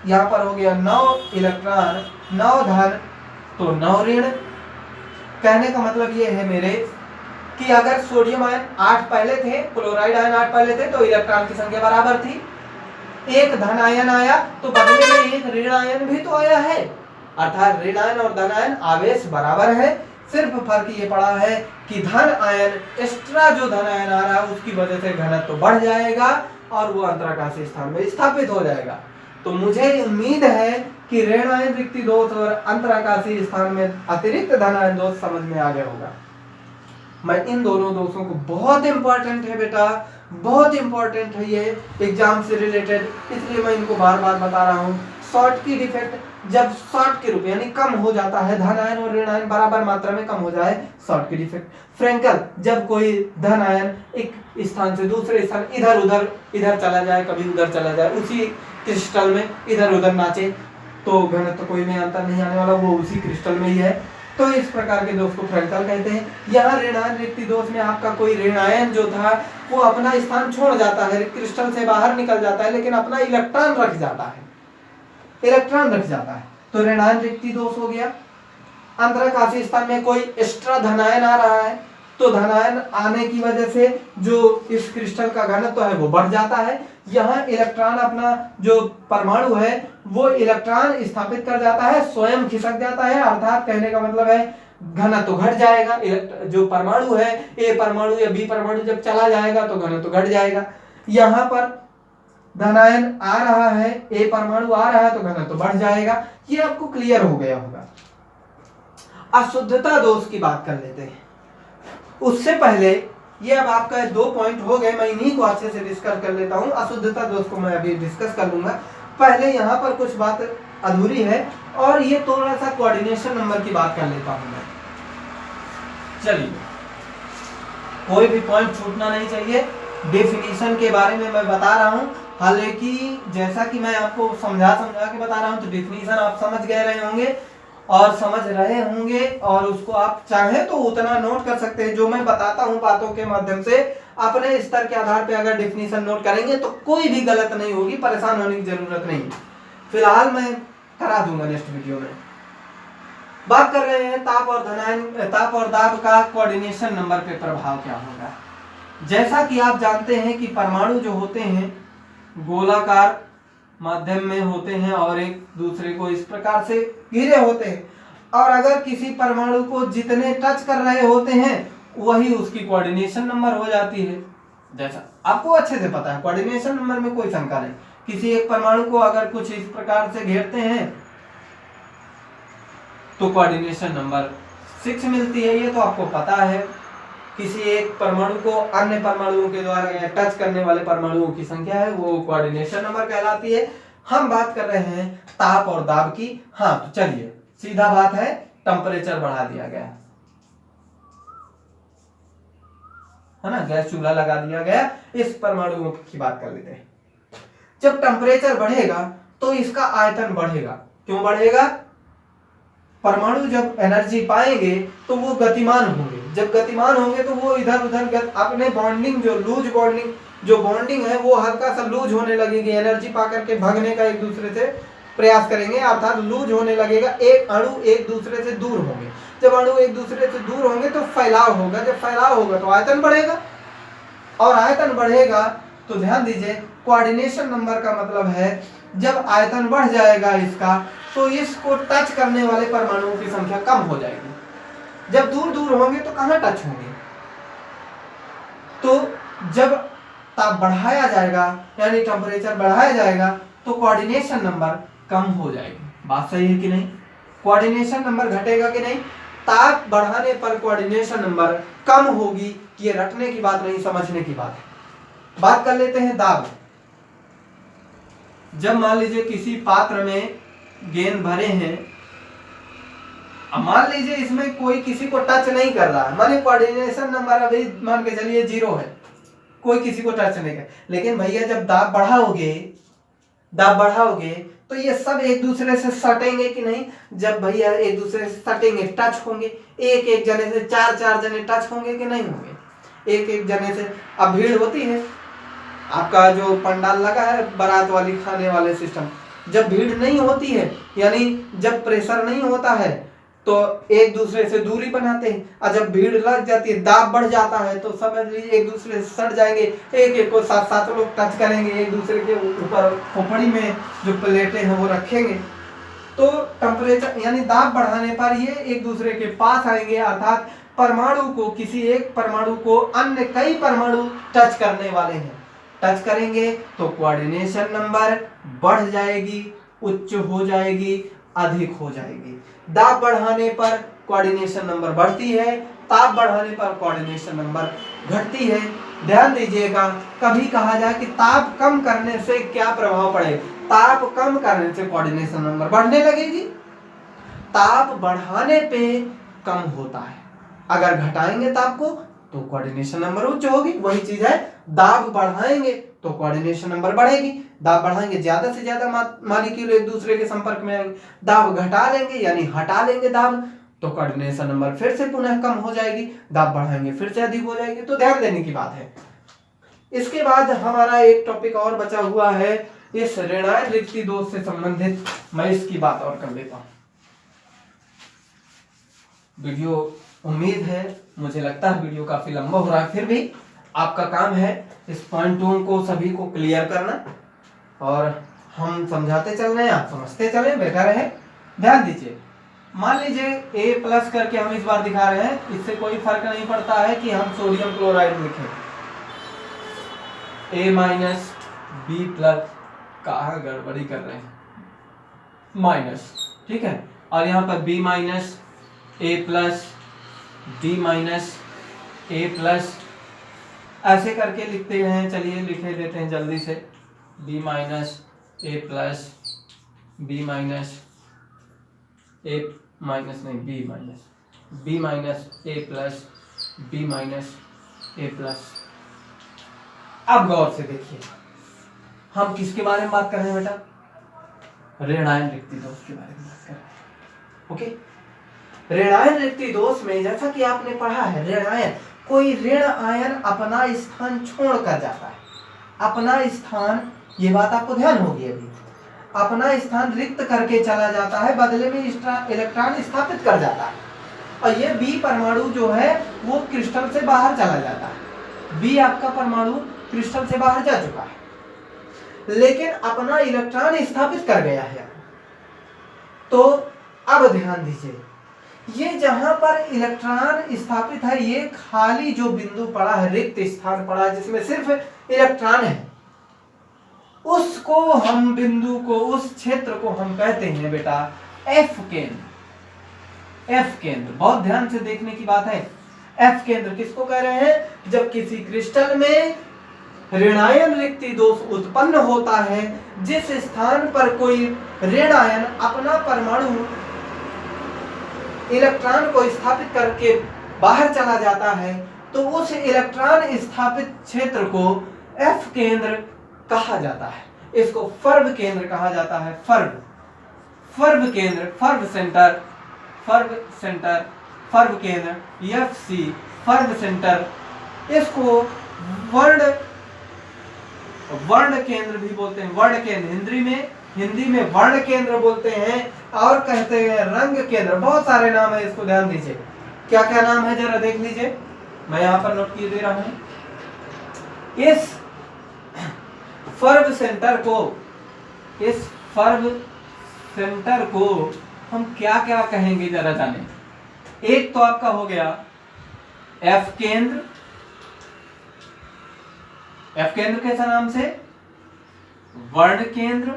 यहाँ पर हो गया 9 इलेक्ट्रॉन 9 धन तो 9 ऋण। कहने का मतलब ये है मेरे कि अगर सोडियम आयन 8 पहले थे, क्लोराइड आयन 8 पहले थे तो इलेक्ट्रॉन की संख्या बराबर थी। एक धन आयन आया तो बदले में एक ऋण आयन भी तो आया है, अर्थात ऋण आयन और धन आयन आवेश बराबर है। सिर्फ फर्क ये पड़ा है कि धन आयन एक्स्ट्रा जो धन आयन आ रहा है उसकी वजह से घनत्व तो बढ़ जाएगा और वो अंतराकाशीय स्थान में स्थापित हो जाएगा। तो मुझे उम्मीद है कि ऋण आयन रिक्ति दोष और अंतराकाशीय स्थान में अतिरिक्त धन आयन दोष समझ में आ गया होगा। मैं इन दोनों दोषों को, बहुत इंपॉर्टेंट है बेटा, बहुत इंपॉर्टेंट है ये एग्जाम से रिलेटेड, इसलिए मैं इनको बार बार बता रहा हूँ। शॉर्ट की डिफेक्ट जब शॉर्ट के रूप यानी कम हो जाता है, धन आयन और ऋण आयन बराबर मात्रा में कम हो जाए, शॉर्ट की डिफेक्ट। फ्रैंकल जब कोई धन आयन एक स्थान से दूसरे स्थान इधर चला जाए, कभी उधर चला जाए, उसी क्रिस्टल में इधर उधर नाचे तो घनत्व कोई में अंतर नहीं आने वाला, वो उसी क्रिस्टल में ही है। तो इस प्रकार के दोष को फ्रैंकल कहते हैं। यहाँ ऋण आयन रिक्ति दोष में आपका कोई ऋण आयन जो था वो अपना स्थान छोड़ जाता है, क्रिस्टल से बाहर निकल जाता है, लेकिन अपना इलेक्ट्रॉन रख जाता है, तो ऋण आयन रिक्ति दोष हो गया। अंतराकाशीय स्थान में कोई एक्स्ट्रा धनायन आ रहा है तो धनायन आने की वजह से जो इस क्रिस्टल का घनत्व है वो बढ़ जाता है। यहाँ इलेक्ट्रॉन अपना जो परमाणु है वो इलेक्ट्रॉन स्थापित कर जाता है, स्वयं खिसक जाता है, अर्थात कहने का मतलब है घनत्व घट जाएगा। जो परमाणु है ए परमाणु या बी परमाणु जब चला जाएगा तो घनत्व घट जाएगा। यहाँ पर धनायन आ रहा है, ए परमाणु आ रहा है तो घनत्व बढ़ जाएगा। ये आपको क्लियर हो गया होगा। अशुद्धता दोष की बात कर लेते हैं। उससे पहले ये अब आपका 2 पॉइंट हो गए, मैं इन्हीं को अच्छे से डिस्कस कर लेता हूं। अशुद्धता दोष को मैं अभी डिस्कस कर लूंगा। पहले यहाँ पर कुछ बात अधूरी है और ये थोड़ा सा कोऑर्डिनेशन नंबर की बात कर लेता हूं मैं। चलिए, कोई भी पॉइंट छूटना नहीं चाहिए। डेफिनेशन के बारे में मैं बता रहा हूं, हालांकि जैसा कि मैं आपको समझा के बता रहा हूं तो डेफिनेशन आप समझ गए रहे होंगे और समझ रहे होंगे, और उसको आप चाहे तो उतना नोट कर सकते हैं। जो मैं बताता हूं बातों के माध्यम से अपने स्तर के आधार पे अगर डेफिनेशन नोट करेंगे तो कोई भी गलत नहीं होगी, परेशान होने की जरूरत नहीं। फिलहाल मैं करा दूंगा नेक्स्ट वीडियो में। बात कर रहे हैं ताप और दाब का कोऑर्डिनेशन नंबर पे प्रभाव क्या होगा। जैसा कि आप जानते हैं कि परमाणु जो होते हैं गोलाकार माध्यम में होते हैं और एक दूसरे को इस प्रकार से घिरे होते हैं, और अगर किसी परमाणु को जितने टच कर रहे होते हैं वही उसकी कोऑर्डिनेशन नंबर हो जाती है। जैसा आपको अच्छे से पता है, कोऑर्डिनेशन नंबर में कोई शंका नहीं। किसी एक परमाणु को अगर कुछ इस प्रकार से घेरते हैं तो कोऑर्डिनेशन नंबर 6 मिलती है, ये तो आपको पता है। किसी एक परमाणु को अन्य परमाणुओं के द्वारा टच करने वाले परमाणुओं की संख्या है वो कोऑर्डिनेशन नंबर कहलाती है। हम बात कर रहे हैं ताप और दाब की। हाँ, तो चलिए सीधा बात है, टेम्परेचर बढ़ा दिया गया है ना, गैस चूल्हा लगा दिया गया। इस परमाणुओं की बात कर लेते हैं। जब टेम्परेचर बढ़ेगा तो इसका आयतन बढ़ेगा। क्यों बढ़ेगा? परमाणु जब एनर्जी पाएंगे तो वो गतिमान होंगे। जब गतिमान होंगे तो वो इधर उधर अपने बॉन्डिंग जो बॉन्डिंग है वो हल्का सा लूज होने लगेगी। एनर्जी पा करके भागने का एक दूसरे से प्रयास करेंगे, अर्थात लूज होने लगेगा। एक अणु एक दूसरे से दूर होंगे। जब अणु एक दूसरे से दूर होंगे तो फैलाव होगा। जब फैलाव होगा तो आयतन बढ़ेगा, और आयतन बढ़ेगा तो ध्यान दीजिए कोऑर्डिनेशन नंबर का मतलब है जब आयतन बढ़ जाएगा इसका तो इसको टच करने वाले परमाणुओं की संख्या कम हो जाएगी। जब दूर दूर होंगे तो कहां टच होंगे? तो जब ताप बढ़ाया जाएगा यानी टेम्परेचर बढ़ाया जाएगा तो कोऑर्डिनेशन नंबर कम हो जाएगी। बात सही है कि नहीं? कोऑर्डिनेशन नंबर घटेगा कि नहीं? ताप बढ़ाने पर कोऑर्डिनेशन नंबर कम होगी। ये रटने की बात नहीं, समझने की बात है। बात कर लेते हैं दाब। जब मान लीजिए किसी पात्र में गेंद भरे हैं, मान लीजिए इसमें कोई किसी को टच नहीं कर रहा है, माने कोऑर्डिनेशन नंबर अभी मान के चलिए 0 है, कोई किसी को टच नहीं कर। लेकिन भैया जब दाब बढ़ाओगे तो ये सब एक दूसरे से सटेंगे कि नहीं? जब भैया एक दूसरे से सटेंगे, टच होंगे, एक एक जने से 4 जने टच होंगे कि नहीं होंगे? एक एक जने से। अब भीड़ होती है, आपका जो पंडाल लगा है बारात वाली खाने वाले सिस्टम, जब भीड़ नहीं होती है यानी जब प्रेशर नहीं होता है तो एक दूसरे से दूरी बनाते हैं, और जब भीड़ लग जाती है, दाब बढ़ जाता है, तो समझ लीजिए एक दूसरे से सट जाएंगे, एक एक को साथ साथ लोग टच करेंगे, एक दूसरे के ऊपर खोपड़ी में जो प्लेटें हैं वो रखेंगे, तो टेम्परेचर यानी दाब बढ़ाने पर ये एक दूसरे के पास आएंगे, अर्थात परमाणु को, किसी एक परमाणु को अन्य कई परमाणु टच करने वाले हैं, टच करेंगे तो कोऑर्डिनेशन नंबर बढ़ जाएगी, उच्च हो जाएगी, अधिक हो जाएगी। दाब बढ़ाने पर कोऑर्डिनेशन नंबर बढ़ती है, ताप बढ़ाने पर कोऑर्डिनेशन नंबर घटती है। ध्यान दीजिएगा, कभी कहा जाए कि ताप कम करने से क्या प्रभाव पड़े, ताप कम करने से कोऑर्डिनेशन नंबर बढ़ने लगेगी, ताप बढ़ाने पे कम होता है, अगर घटाएंगे ताप को तो कोऑर्डिनेशन नंबर उच्च होगी। वही चीज है, दाब बढ़ाएंगे तो कोऑर्डिनेशन नंबर बढ़ेगी, दाब बढ़ाएंगे ज्यादा से ज्यादा मॉलिक्यूल एक दूसरे के संपर्क में आएंगे, दाब घटा लेंगे यानी हटा लेंगे दाब तो कोऑर्डिनेशन नंबर फिर से पुनः कम हो जाएगी, दाब बढ़ाएंगे फिर से अधिक हो जाएगी। तो ध्यान देने की बात है। इसके बाद हमारा एक टॉपिक और बचा हुआ है, इस ऋणायन रिक्ति दोष से संबंधित, मैं इसकी बात और कर लेता हूं। वीडियो, उम्मीद है, मुझे लगता है वीडियो काफी लंबा हो रहा है, फिर भी आपका काम है इस पॉइंटों को सभी को क्लियर करना, और हम समझाते चल रहे हैं, आप समझते चले, बेटर है। ध्यान दीजिए, मान लीजिए A प्लस करके हम इस बार दिखा रहे हैं, इससे कोई फर्क नहीं पड़ता है कि हम सोडियम क्लोराइड लिखें, A माइनस B प्लस, कहाँ गड़बड़ी कर रहे हैं, माइनस, ठीक है, और यहाँ पर B minus A plus, B minus A plus, ऐसे करके लिखते हैं। चलिए लिखे देते हैं जल्दी से, B minus A plus, B minus A minus नहीं, B minus, B minus A plus, B minus A plus. अब गौर से देखिए, हम किसके बारे में बात कर रहे हैं बेटा, ऋणायन रिक्ति दोष के बारे में बात कर रहे हैं। ओके, ऋणायन रिक्ति दोष में जैसा कि आपने पढ़ा है, ऋणायन, कोई ऋण आयन अपना स्थान छोड़ कर जाता है, अपना स्थान, ये बात आपको ध्यान होगी, अभी अपना स्थान रिक्त करके चला जाता है, बदले में इलेक्ट्रॉन स्थापित कर जाता है, और ये बी परमाणु जो है वो क्रिस्टल से बाहर चला जाता है। बी आपका परमाणु क्रिस्टल से बाहर जा चुका है, लेकिन अपना इलेक्ट्रॉन स्थापित कर गया है। तो अब ध्यान दीजिए, ये जहां पर इलेक्ट्रॉन स्थापित है, ये खाली जो बिंदु पड़ा है, रिक्त स्थान पड़ा है जिसमें सिर्फ इलेक्ट्रॉन है, उसको हम बिंदु को, उस क्षेत्र को हम कहते हैं बेटा एफ केंद्र। एफ केंद्र, बहुत ध्यान से देखने की बात है। एफ केंद्र किसको कह रहे हैं, जब किसी क्रिस्टल में ऋणायन रिक्ति दोष उत्पन्न होता है, जिस स्थान पर कोई ऋण आयन अपना परमाणु इलेक्ट्रॉन को स्थापित करके बाहर चला जाता है, तो उस इलेक्ट्रॉन स्थापित क्षेत्र को एफ केंद्र कहा जाता है। इसको फर्व केंद्र कहा जाता है, फर्व केंद्र, फर्व सेंटर, फर्व केंद्र, FC, फर्व सेंटर। इसको वर्ण केंद्र भी बोलते हैं, वर्ण केंद्र हिंदी में वर्ण केंद्र बोलते हैं, और कहते हैं रंग केंद्र। बहुत सारे नाम है, इसको ध्यान दीजिए, क्या क्या नाम है जरा देख लीजिए, मैं यहां पर नोट किए दे रहा हूं। इस फर्व सेंटर को हम क्या क्या कहेंगे जरा जाने। एक तो आपका हो गया एफ केंद्र, एफ केंद्र कैसा नाम से, वर्ण केंद्र,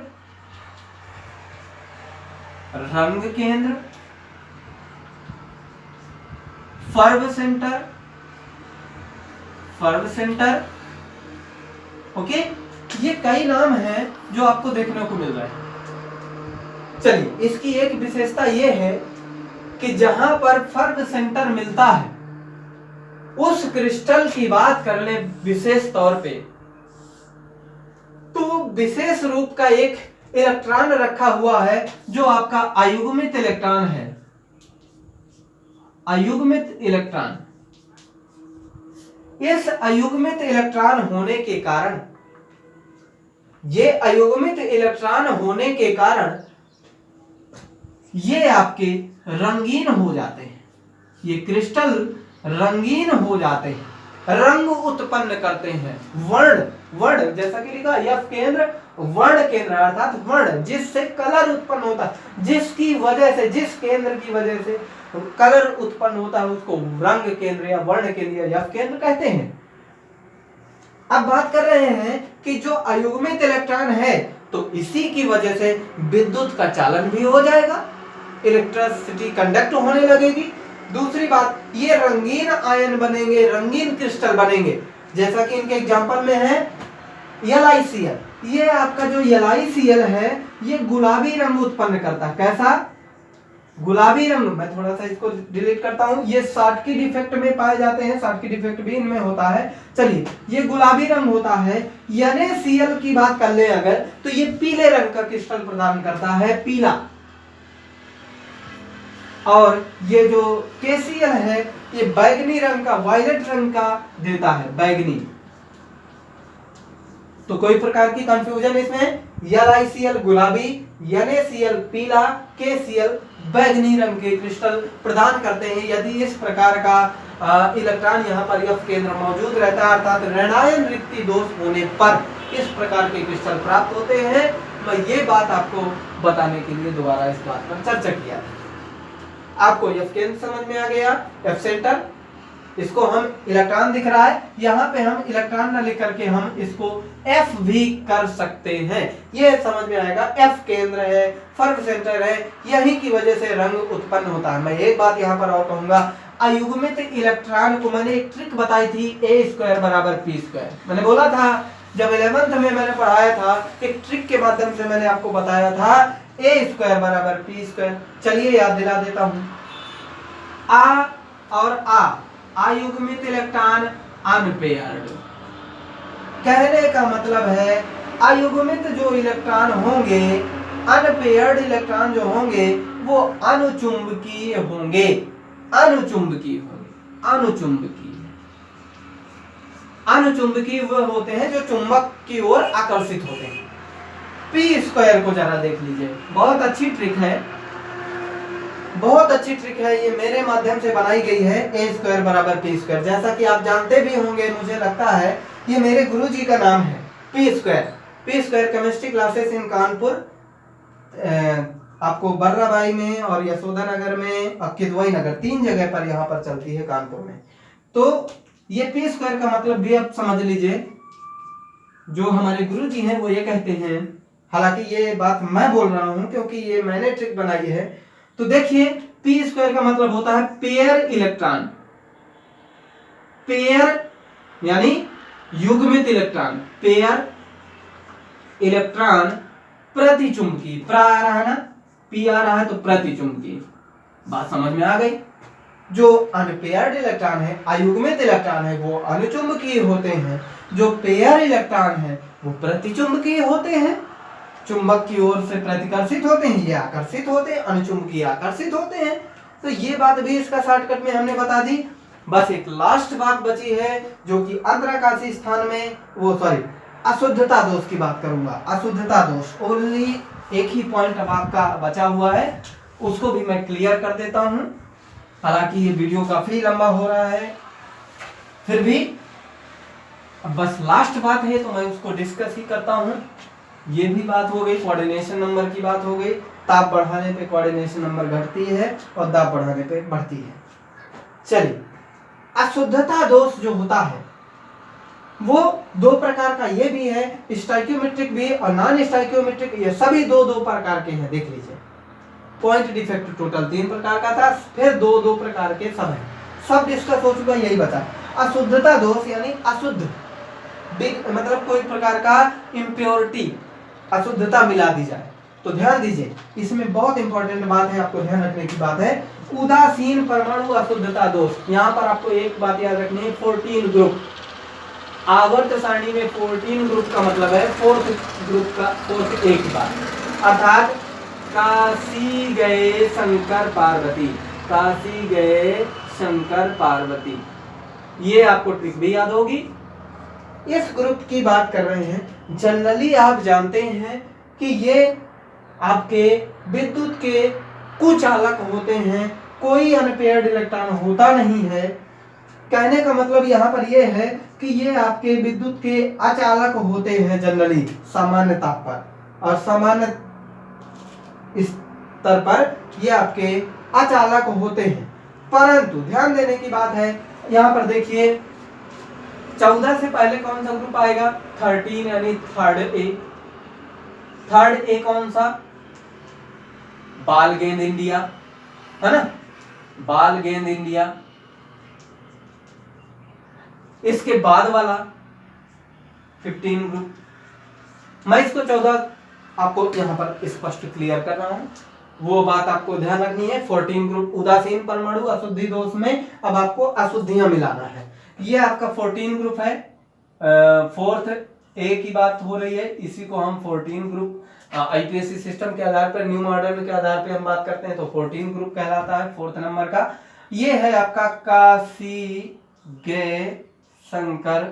रंग केंद्र, फर्व सेंटर। ओके, ये कई नाम हैं जो आपको देखने को मिल रहा है। चलिए, इसकी एक विशेषता ये है कि जहां पर फर्व सेंटर मिलता है, उस क्रिस्टल की बात कर ले विशेष तौर पे, तो विशेष रूप का एक इलेक्ट्रॉन रखा हुआ है जो आपका अयुग्मित इलेक्ट्रॉन है, अयुग्मित इलेक्ट्रॉन। इस अयुग्मित इलेक्ट्रॉन होने के कारण ये अयुग्मित इलेक्ट्रॉन होने के कारण ये आपके रंगीन हो जाते हैं, ये क्रिस्टल रंगीन हो जाते हैं, रंग उत्पन्न करते हैं। वर्ण जैसा कि लिखा एफ केंद्र वर्ण केंद्र अर्थात वर्ण जिससे कलर उत्पन्न होता है, जिसकी वजह से, जिस केंद्र की वजह से कलर उत्पन्न होता है उसको रंग केंद्र या वर्ण केंद्र या एफ केंद्र कहते हैं। अब बात कर रहे हैं कि जो अयुग्मित इलेक्ट्रॉन है तो इसी की वजह से विद्युत का चालन भी हो जाएगा, इलेक्ट्रिसिटी कंडक्ट होने लगेगी। दूसरी बात, ये रंगीन आयन बनेंगे, रंगीन क्रिस्टल बनेंगे, जैसा कि इनके एग्जांपल में है LiCl। ये आपका जो LiCl है ये गुलाबी रंग उत्पन्न करता है। कैसा? गुलाबी रंग। मैं थोड़ा सा इसको डिलीट करता हूं। ये शॉटकी डिफेक्ट में पाए जाते हैं, शॉटकी डिफेक्ट भी इनमें होता है। चलिए, ये गुलाबी रंग होता है। NaCl की बात कर ले अगर, तो ये पीले रंग का क्रिस्टल प्रदान करता है, पीला। और ये जो KCl है ये बैगनी रंग का, वायलेट रंग का देता है, बैगनी। तो कोई प्रकार की कंफ्यूजन इसमें? LiCl गुलाबी, NaCl पीला, KCl बैगनी रंग के क्रिस्टल प्रदान करते हैं। यदि इस प्रकार का इलेक्ट्रॉन यहाँ पर एफ केंद्र मौजूद रहता है अर्थात ऋणायन रिक्ति दोष होने पर इस प्रकार के क्रिस्टल प्राप्त होते हैं। मैं ये बात आपको बताने के लिए दोबारा इस बात पर चर्चा किया। आपको एफ केंद्र समझ में आ गया, एफ सेंटर, इसको हम इलेक्ट्रॉन दिख रहा है, यहाँ पे हम इलेक्ट्रॉन न लिख करके हम इसको एफ भी कर सकते हैं, ये समझ में आएगा। एफ केंद्र है, फर्व सेंटर है, यही की वजह से रंग उत्पन्न होता है। मैं एक बात यहाँ पर और कहूंगा, अयुग्मित इलेक्ट्रॉन को मैंने एक ट्रिक बताई थी, a² = p²। मैंने बोला था जब 11th में मैंने पढ़ाया था, एक ट्रिक के माध्यम से मैंने आपको बताया था a² = p²। चलिए याद दिला देता हूं। आ और अयुग्मित इलेक्ट्रॉन अनपेयर्ड, कहने का मतलब है अयुग्मित जो इलेक्ट्रॉन होंगे, अनपेयर्ड इलेक्ट्रॉन जो होंगे वो अनुचुंबकीय होंगे, अनुचुंबकीय होंगे, अनुचुंबकीय वो होते हैं जो चुंबक की ओर आकर्षित होते हैं। p² को जरा देख लीजिए, बहुत अच्छी ट्रिक है, बहुत अच्छी ट्रिक है, ये मेरे माध्यम से बनाई गई है। a² = p², जैसा कि आप जानते भी होंगे, मुझे लगता है ये मेरे गुरुजी का नाम है, p² chemistry classes in Kanpur, आपको बर्राबाई में और यशोदा नगर में और किदवई नगर 3 जगह पर यहाँ पर चलती है कानपुर में। तो ये p² का मतलब भी आप समझ लीजिए, जो हमारे गुरुजी हैं वो ये कहते हैं, हालांकि ये बात मैं बोल रहा हूं क्योंकि ये मैंने ट्रिक बनाई है। तो देखिए, p² का मतलब होता है पेयर इलेक्ट्रॉन, पेयर यानी युग्मित इलेक्ट्रॉन, पेयर इलेक्ट्रॉन प्रतिचुंबकीय, प्रा आ रहा है ना, p आ रहा है तो प्रतिचुंबकीय, बात समझ में आ गई। जो अनपेयर्ड इलेक्ट्रॉन है, अयुग्मित इलेक्ट्रॉन है, वो अनुचुंबकीय होते हैं, जो पेयर इलेक्ट्रॉन है वो प्रतिचुंबकीय होते हैं, चुंबक की ओर से प्रतिकर्षित होते हैं, ये आकर्षित होते हैं, अनुचुंबकीय आकर्षित होते हैं। तो ये बात भी इसका शॉर्टकट में हमने बता दी। बस एक लास्ट बात बची है जो कि अंतराकाशीय स्थान में, वो सॉरी अशुद्धता दोष की बात करूंगा, अशुद्धता दोष, ओनली एक ही पॉइंट अब आपका बचा हुआ है, उसको भी मैं क्लियर कर देता हूं। हालांकि ये वीडियो काफी लंबा हो रहा है, फिर भी अब बस लास्ट बात है तो मैं उसको डिस्कस ही करता हूं। ये भी बात हो गई, कोऑर्डिनेशन नंबर की बात हो गई। ताप बढ़ाने पे कोऑर्डिनेशन नंबर घटती है और दाब बढ़ाने पे बढ़ती है। चलिए, अशुद्धता दोष जो होता है वो 2 प्रकार का, ये भी है स्टोइकियोमेट्रिक भी और नॉन स्टोइकियोमेट्रिक, ये सभी 2 प्रकार के हैं। देख लीजिए, पॉइंट डिफेक्ट टोटल 3 प्रकार का था, फिर 2 प्रकार के सब है, सब डिस्कस हो चुका, यही बता। अशुद्धता दोष यानी अशुद्ध, मतलब कोई प्रकार का इम्प्योरिटी, अशुद्धता मिला दी जाए। तो ध्यान दीजिए, इसमें बहुत इंपॉर्टेंट बात है, आपको ध्यान रखने की बात है, उदासीन परमाणु अशुद्धता दोष। यहाँ पर आपको एक बात याद रखनी है, 14 ग्रुप, आवर्त सारणी में 14 ग्रुप का मतलब है 4th ग्रुप का 4th एक बार, अर्थात काशी गए शंकर पार्वती, काशी गए शंकर पार्वती, ये आपको ट्रिक भी याद होगी। इस ग्रुप की बात कर रहे हैं। जनरली आप जानते हैं कि ये आपके विद्युत के कुचालक होते हैं, कोई अनपेयर्ड इलेक्ट्रॉन होता नहीं है। कहने का मतलब यहाँ पर ये है कि ये आपके विद्युत के अचालक होते हैं जनरली, सामान्यता पर, और सामान्य स्तर पर ये आपके अचालक होते हैं। परंतु ध्यान देने की बात है, यहाँ पर देखिए 14 से पहले कौन सा ग्रुप आएगा? 13 यानी थर्ड ए। थर्ड ए कौन सा? बाल गेंद इंडिया, है ना, बाल गेंद इंडिया। इसके बाद वाला 15 ग्रुप, मैं इसको 14 आपको यहां पर स्पष्ट क्लियर कर रहा हूं, वो बात आपको ध्यान रखनी है। 14 ग्रुप उदासीन परमाणु अशुद्धि दोष में अब आपको अशुद्धियां मिलाना है। ये आपका 14 ग्रुप है। फोर्थ ए की बात हो रही है, इसी को हम 14 ग्रुप आईपीएससी सिस्टम के आधार पर, न्यू मॉडल के आधार पर हम बात करते हैं तो 14 ग्रुप कहलाता है। फोर्थ नंबर का ये है आपका काशी गे शंकर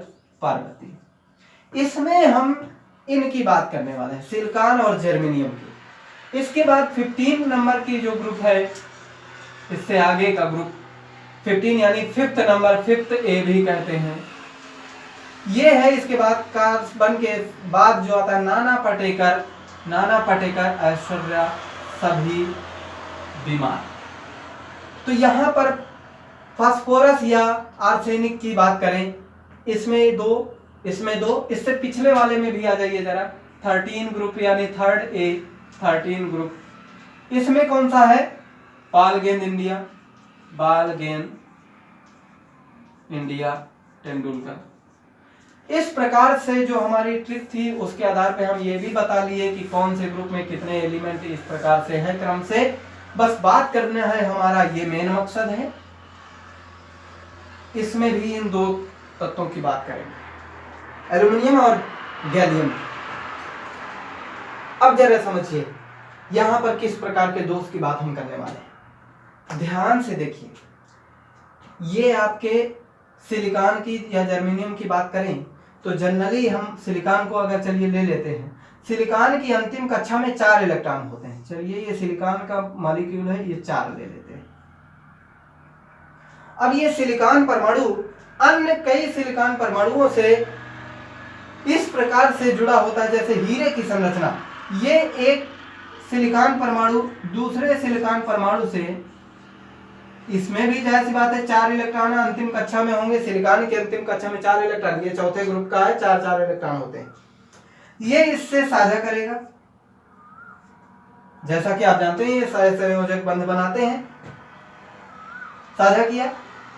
पार्वती। इसमें हम इनकी बात करने वाले हैं, सिलिकॉन और जर्मेनियम की। इसके बाद 15 नंबर की जो ग्रुप है, इससे आगे का ग्रुप 15 यानी फिफ्थ नंबर, फिफ्थ ए भी कहते हैं, ये है। इसके बाद कार्बन के बाद जो आता है नाना पटेकर, ऐश्वर्या, सभी बीमार। तो यहां पर फास्फोरस या आर्सेनिक की बात करें, इसमें दो, इससे पिछले वाले में भी आ जाइए जरा। 13 ग्रुप यानी थर्ड ए, 13 ग्रुप। इसमें कौन सा है? बाल गेंद इंडिया, तेंदुलकर। इस प्रकार से जो हमारी ट्रिक थी उसके आधार पे हम ये भी बता लिए कि कौन से ग्रुप में कितने एलिमेंट इस प्रकार से हैं क्रम से। बस बात करना है, हमारा ये मेन मकसद है। इसमें भी इन दो तत्वों की बात करेंगे, एल्यूमिनियम और गैलियम। अब जरा समझिए यहां पर किस प्रकार के दोष की बात हम करने वाले हैं। ध्यान से देखिए, ये आपके सिलिकॉन की या जर्मेनियम की बात करें तो जनरली हम सिलिकॉन को अगर चलिए ले लेते हैं, सिलिकॉन की अंतिम कक्षा में 4 इलेक्ट्रॉन होते हैं। चलिए ये सिलिकॉन का मॉलिक्यूल है, ये 4 ले लेते हैं। अब ये सिलिकॉन परमाणु अन्य कई सिलिकॉन परमाणुओं से इस प्रकार से जुड़ा होता है जैसे हीरे की संरचना। ये एक सिलिकॉन परमाणु दूसरे सिलिकॉन परमाणु से, इसमें भी जाहिर सी बात है 4 इलेक्ट्रॉन अंतिम कक्षा में होंगे। सिलिकॉन की अंतिम कक्षा में 4 इलेक्ट्रॉन, ये चौथे ग्रुप का है, 4 इलेक्ट्रॉन होते हैं। ये इससे साझा करेगा, जैसा कि आप जानते हैं ये संयोजक बंध बनाते हैं। साझा किया,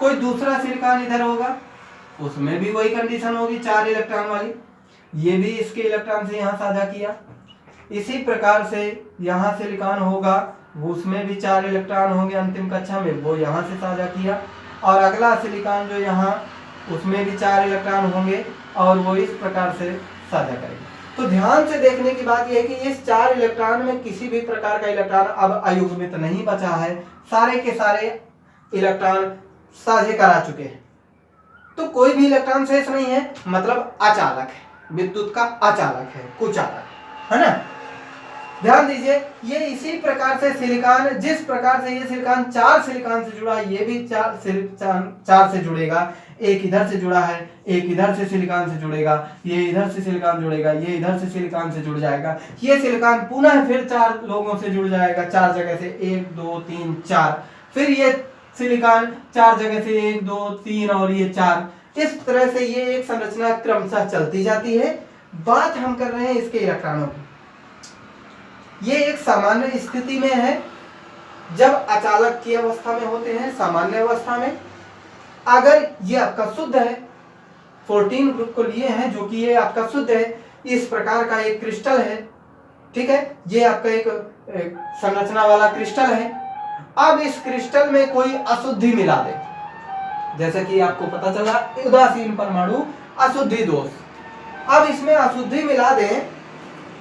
कोई दूसरा सिलिकॉन इधर होगा, उसमें भी वही कंडीशन होगी 4 इलेक्ट्रॉन वाली, ये भी इसके इलेक्ट्रॉन से यहां साझा किया। इसी प्रकार से यहां सिलिकॉन होगा, उसमें भी 4 इलेक्ट्रॉन होंगे अंतिम कक्षा में, वो यहां से साझा किया। और अगला सिलिकॉन जो यहाँ, उसमें भी 4 इलेक्ट्रॉन होंगे और वो इस प्रकार से साझा करेंगे। तो ध्यान से देखने की बात यह है कि इस 4 इलेक्ट्रॉन में किसी भी प्रकार का इलेक्ट्रॉन अब अयुग्मित नहीं बचा है, सारे के सारे इलेक्ट्रॉन साझे करा चुके हैं। तो कोई भी इलेक्ट्रॉन शेष नहीं है, मतलब अचालक है, विद्युत का अचालक है, कुचालक है ना। ध्यान दीजिए, ये इसी प्रकार से सिलिकॉन, जिस प्रकार से ये सिलिकॉन 4 सिलिकॉन से जुड़ा, ये भी 4 से जुड़ेगा। एक इधर से जुड़ा है, एक इधर से सिलिकॉन से जुड़ेगा, ये इधर से सिलिकॉन जुड़ेगा, ये इधर से सिलिकॉन से जुड़ जाएगा। ये सिलिकॉन पुनः फिर 4 लोगों से जुड़ जाएगा, 4 जगह से, 1 2 3 4। फिर ये सिलिकॉन 4 जगह से, 1 2 3 और ये 4। इस तरह से ये एक संरचना क्रमशः चलती जाती है। बात हम कर रहे हैं इसके इलेक्ट्रॉनों की। ये एक सामान्य स्थिति में है, जब अचालक की अवस्था में होते हैं, सामान्य अवस्था में। अगर ये आपका शुद्ध है, 14 ग्रुप को लिए हैं जो कि ये आपका शुद्ध है, इस प्रकार का एक क्रिस्टल है, ठीक है, ये आपका एक संरचना वाला क्रिस्टल है। अब इस क्रिस्टल में कोई अशुद्धि मिला दे, जैसे कि आपको पता चला उदासीन परमाणु अशुद्धि दोष। अब इसमें अशुद्धि मिला दें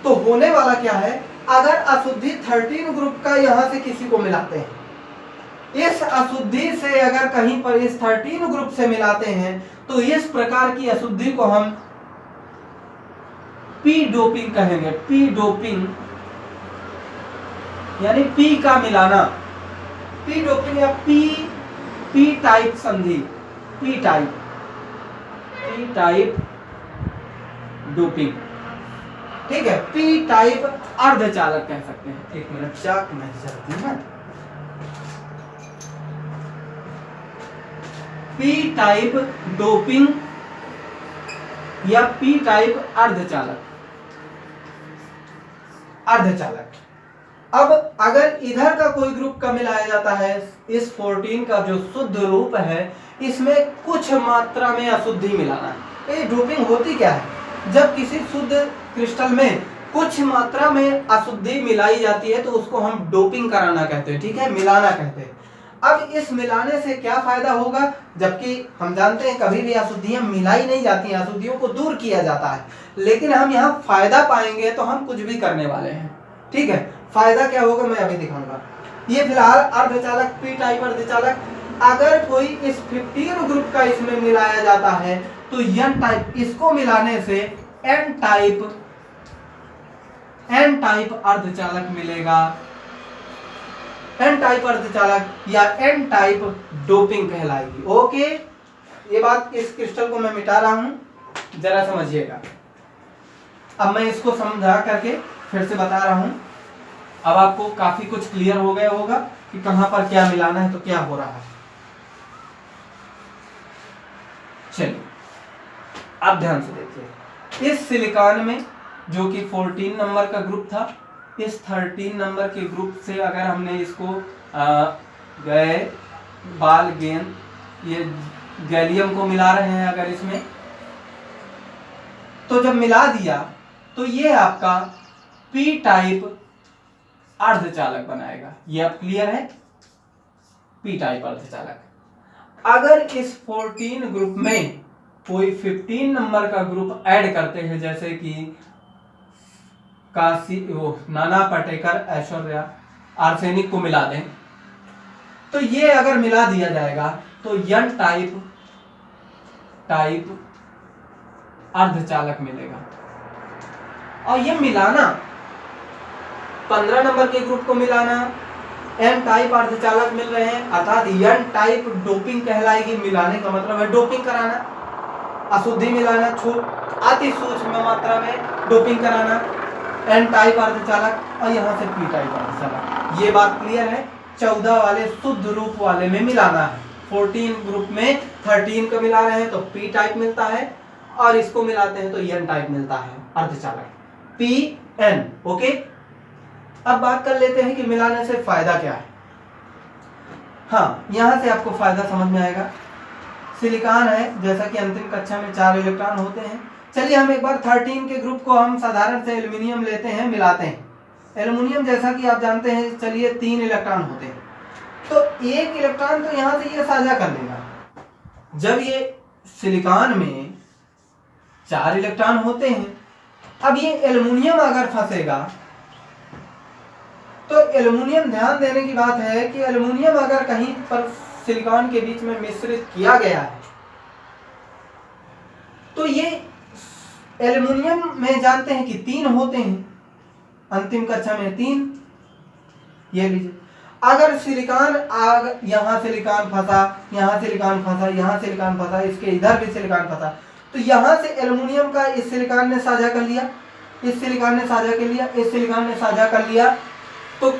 तो होने वाला क्या है, अगर अशुद्धि 13 ग्रुप का यहां से किसी को मिलाते हैं, इस अशुद्धि से अगर कहीं पर इस 13 ग्रुप से मिलाते हैं, तो इस प्रकार की अशुद्धि को हम पी डोपिंग कहेंगे, पी डोपिंग यानी पी का मिलाना, पी डोपिंग या पी टाइप संधि, पी टाइप डोपिंग, ठीक है, पी टाइप अर्धचालक कह सकते हैं। एक मिनट चाक मैं चलती है। पी टाइप डोपिंग या पी टाइप अर्धचालक, अब अगर इधर का कोई ग्रुप का मिलाया जाता है, इस 14 का जो शुद्ध रूप है इसमें कुछ मात्रा में अशुद्धि मिलाना है। ये डोपिंग होती क्या है? जब किसी शुद्ध क्रिस्टल में कुछ मात्रा में अशुद्धि मिलाई जाती है तो उसको हम डोपिंग कराना कहते हैं, ठीक है, मिलाना कहते हैं। अब इस मिलाने से क्या फायदा होगा? जबकि हम जानते हैं कभी भी अशुद्धियां मिलाई नहीं जाती हैं, अशुद्धियों को दूर किया जाता है, लेकिन हम यहाँ फायदा पाएंगे तो हम कुछ भी करने वाले हैं, ठीक है। फायदा क्या होगा मैं अभी दिखाऊंगा। ये फिलहाल अर्धचालक, पी टाइप अर्धचालक, अगर कोई इस 15 ग्रुप का इसमें मिलाया जाता है तो एन टाइप, इसको मिलाने से एन टाइप अर्धचालक मिलेगा, एन टाइप अर्धचालक या एन टाइप डोपिंग कहलाएगी। ओके, ये बात, इस क्रिस्टल को मैं मिटा रहा हूं, जरा समझिएगा। अब मैं इसको समझा करके फिर से बता रहा हूं। अब आपको काफी कुछ क्लियर हो गया होगा कि कहां पर क्या मिलाना है तो क्या हो रहा है। चलिए अब ध्यान से देखिए, इस सिलिकॉन में जो कि 14 नंबर का ग्रुप था, इस 13 नंबर के ग्रुप से अगर हमने इसको गए बाल गेंद, ये गैलियम को मिला रहे हैं अगर इसमें, तो जब मिला दिया तो ये आपका पी टाइप अर्धचालक बनाएगा। ये अब क्लियर है, पी टाइप अर्धचालक। अगर इस 14 ग्रुप में कोई 15 नंबर का ग्रुप ऐड करते हैं, जैसे कि नाना पाटेकर, ऐश्वर्या, आर्सेनिक को मिला दें, तो ये अगर मिला दिया जाएगा तो एन टाइप अर्धचालक मिलेगा। और ये मिलाना 15 नंबर के ग्रुप को मिलाना, एन टाइप अर्धचालक मिल रहे हैं, अर्थात एन टाइप डोपिंग कहलाएगी। मिलाने का मतलब है डोपिंग कराना, अशुद्धि मिलाना, अति सूक्ष्म मात्रा में डोपिंग कराना, एन टाइप अर्धचालक, और यहां से पी टाइप अर्धचालक। ये बात क्लियर है। 14 वाले शुद्ध रूप वाले में मिलाना है। 14 ग्रुप में 13 को मिला रहे हैं तो पी टाइप मिलता है, और इसको मिलाते हैं तो एन टाइप मिलता है अर्धचालक, पी एन। ओके, अब बात कर लेते हैं कि मिलाने से फायदा क्या है। हाँ, यहां से आपको फायदा समझ में आएगा। सिलिकॉन है, जैसा कि अंतिम कक्षा में 4 इलेक्ट्रॉन होते हैं। चलिए हम एक बार 13 के ग्रुप को हम साधारण से एल्युमिनियम लेते हैं, मिलाते हैं। एल्युमिनियम जैसा कि आप जानते हैं, चलिए 3 इलेक्ट्रॉन होते हैं, तो 1 इलेक्ट्रॉन तो यहां से ये साझा कर लेगा। जब ये सिलिकॉन में 4 इलेक्ट्रॉन होते हैं, अब ये एल्युमिनियम अगर फंसेगा तो एल्युमिनियम, ध्यान देने की बात है कि एल्युमिनियम अगर कहीं पर सिलिकॉन के बीच में मिश्रित किया गया है तो ये एल्युमिनियम में जानते हैं कि 3 होते हैं, अंतिम कक्षा में 3। ये लीजिए, अगर सिलिकॉन यहां सिलिकॉन फंसा, यहां सिलिकॉन फंसा, यहां सिलिकॉन फंसा, इसके इधर भी सिलिकॉन फंसा, तो यहां से एल्युमिनियम का इस सिलिकॉन ने साझा कर लिया, इस सिलिकॉन ने साझा कर लिया, इस सिलिकॉन ने साझा कर लिया, तो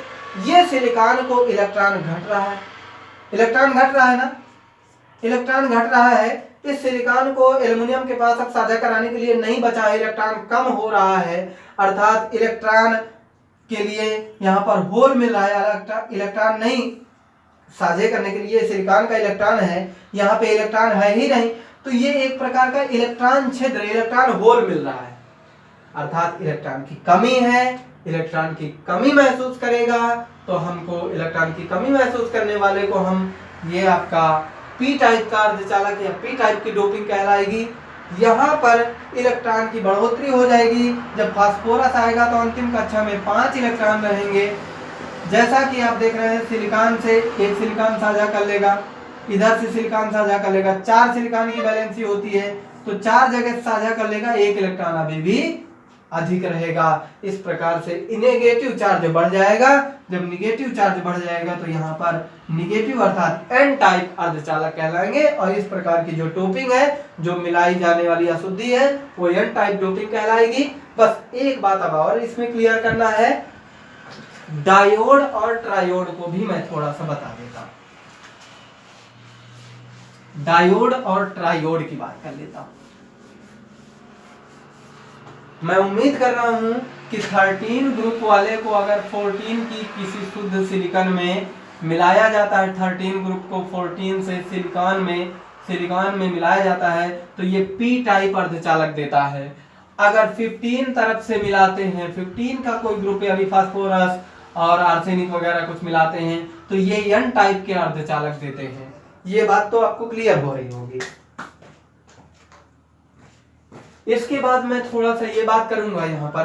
ये सिलिकॉन को इलेक्ट्रॉन घट रहा है। इलेक्ट्रॉन घट रहा है ना, इलेक्ट्रॉन घट रहा है। इस सिलिकॉन को एल्युमिनियम के पास अब साझा कराने के लिए नहीं बचा है, इलेक्ट्रॉन कम हो रहा है, अर्थात इलेक्ट्रॉन के लिए यहाँ पर होल मिल रहा है। इलेक्ट्रॉन नहीं साझे करने के लिए सिलिकॉन का इलेक्ट्रॉन है, यहाँ पे इलेक्ट्रॉन है ही नहीं, तो ये एक प्रकार का इलेक्ट्रॉन छिद्र, इलेक्ट्रॉन होल मिल रहा है, अर्थात इलेक्ट्रॉन की कमी है। इलेक्ट्रॉन की कमी महसूस करेगा तो हमको इलेक्ट्रॉन की कमी महसूस करने वाले को हम, ये आपका पी टाइप का अर्धचालक या पी टाइप की डोपिंग कहलाएगी। यहाँ पर इलेक्ट्रॉन की बढ़ोतरी हो जाएगी। जब फास्फोरस आएगा तो अंतिम कक्षा में 5 इलेक्ट्रॉन रहेंगे। जैसा कि आप देख रहे हैं, सिलिकॉन से एक सिलिकॉन साझा कर लेगा, इधर से सिलिकॉन साझा कर लेगा, 4 सिलिकॉन की वैलेंसी होती है तो 4 जगह साझा कर लेगा, 1 इलेक्ट्रॉन अभी भी अधिक रहेगा। इस प्रकार से नेगेटिव चार्ज बढ़ जाएगा। जब नेगेटिव चार्ज बढ़ जाएगा तो यहाँ पर नेगेटिव अर्थात एन टाइप अर्धचालक कहलाएंगे। और इस प्रकार की जो डोपिंग है, जो मिलाई जाने वाली अशुद्धि है, वो एन टाइप डोपिंग कहलाएगी। बस एक बात अब और इसमें क्लियर करना है, डायोड और ट्रायोड को भी मैं थोड़ा सा बता देता हूं। डायोड और ट्रायोड की बात कर लेता हूं। मैं उम्मीद कर रहा हूं कि 13 ग्रुप वाले को अगर 14 की किसी शुद्ध सिलिकॉन में मिलाया जाता है, 13 ग्रुप को 14 से सिलिकॉन में मिलाया जाता है तो ये पी टाइप अर्धचालक देता है। अगर 15 तरफ से मिलाते हैं, 15 का कोई ग्रुप यानी फास्फोरस और आर्सेनिक वगैरह कुछ मिलाते हैं तो ये एन टाइप के अर्धचालक देते हैं। ये बात तो आपको क्लियर हो रही होगी। इसके बाद मैं थोड़ा सा ये बात करूंगा यहाँ पर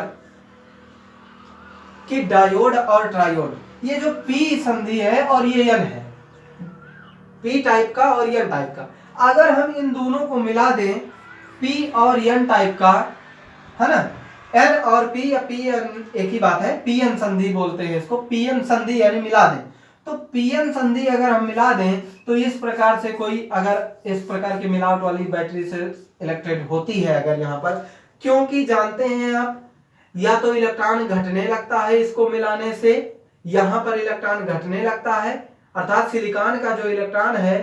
कि डायोड और ट्रायोड, ये जो पी संधि है और ये एन है, पी टाइप का और एन टाइप का, अगर हम इन दोनों को मिला दें, पी और एन टाइप का, है ना, एन और पी या पी एन एक ही बात है, पी एन संधि बोलते हैं इसको, पी एन संधि यानी मिला दें। तो पी एन संधि अगर हम मिला दें तो इस प्रकार से कोई अगर इस प्रकार की मिलावट वाली बैटरी से इलेक्ट्रेट होती है अगर यहाँ पर, क्योंकि जानते हैं आप, या तो इलेक्ट्रॉन घटने लगता है इसको मिलाने से, यहाँ पर इलेक्ट्रॉन घटने लगता है, अर्थात सिलिकॉन का जो इलेक्ट्रॉन है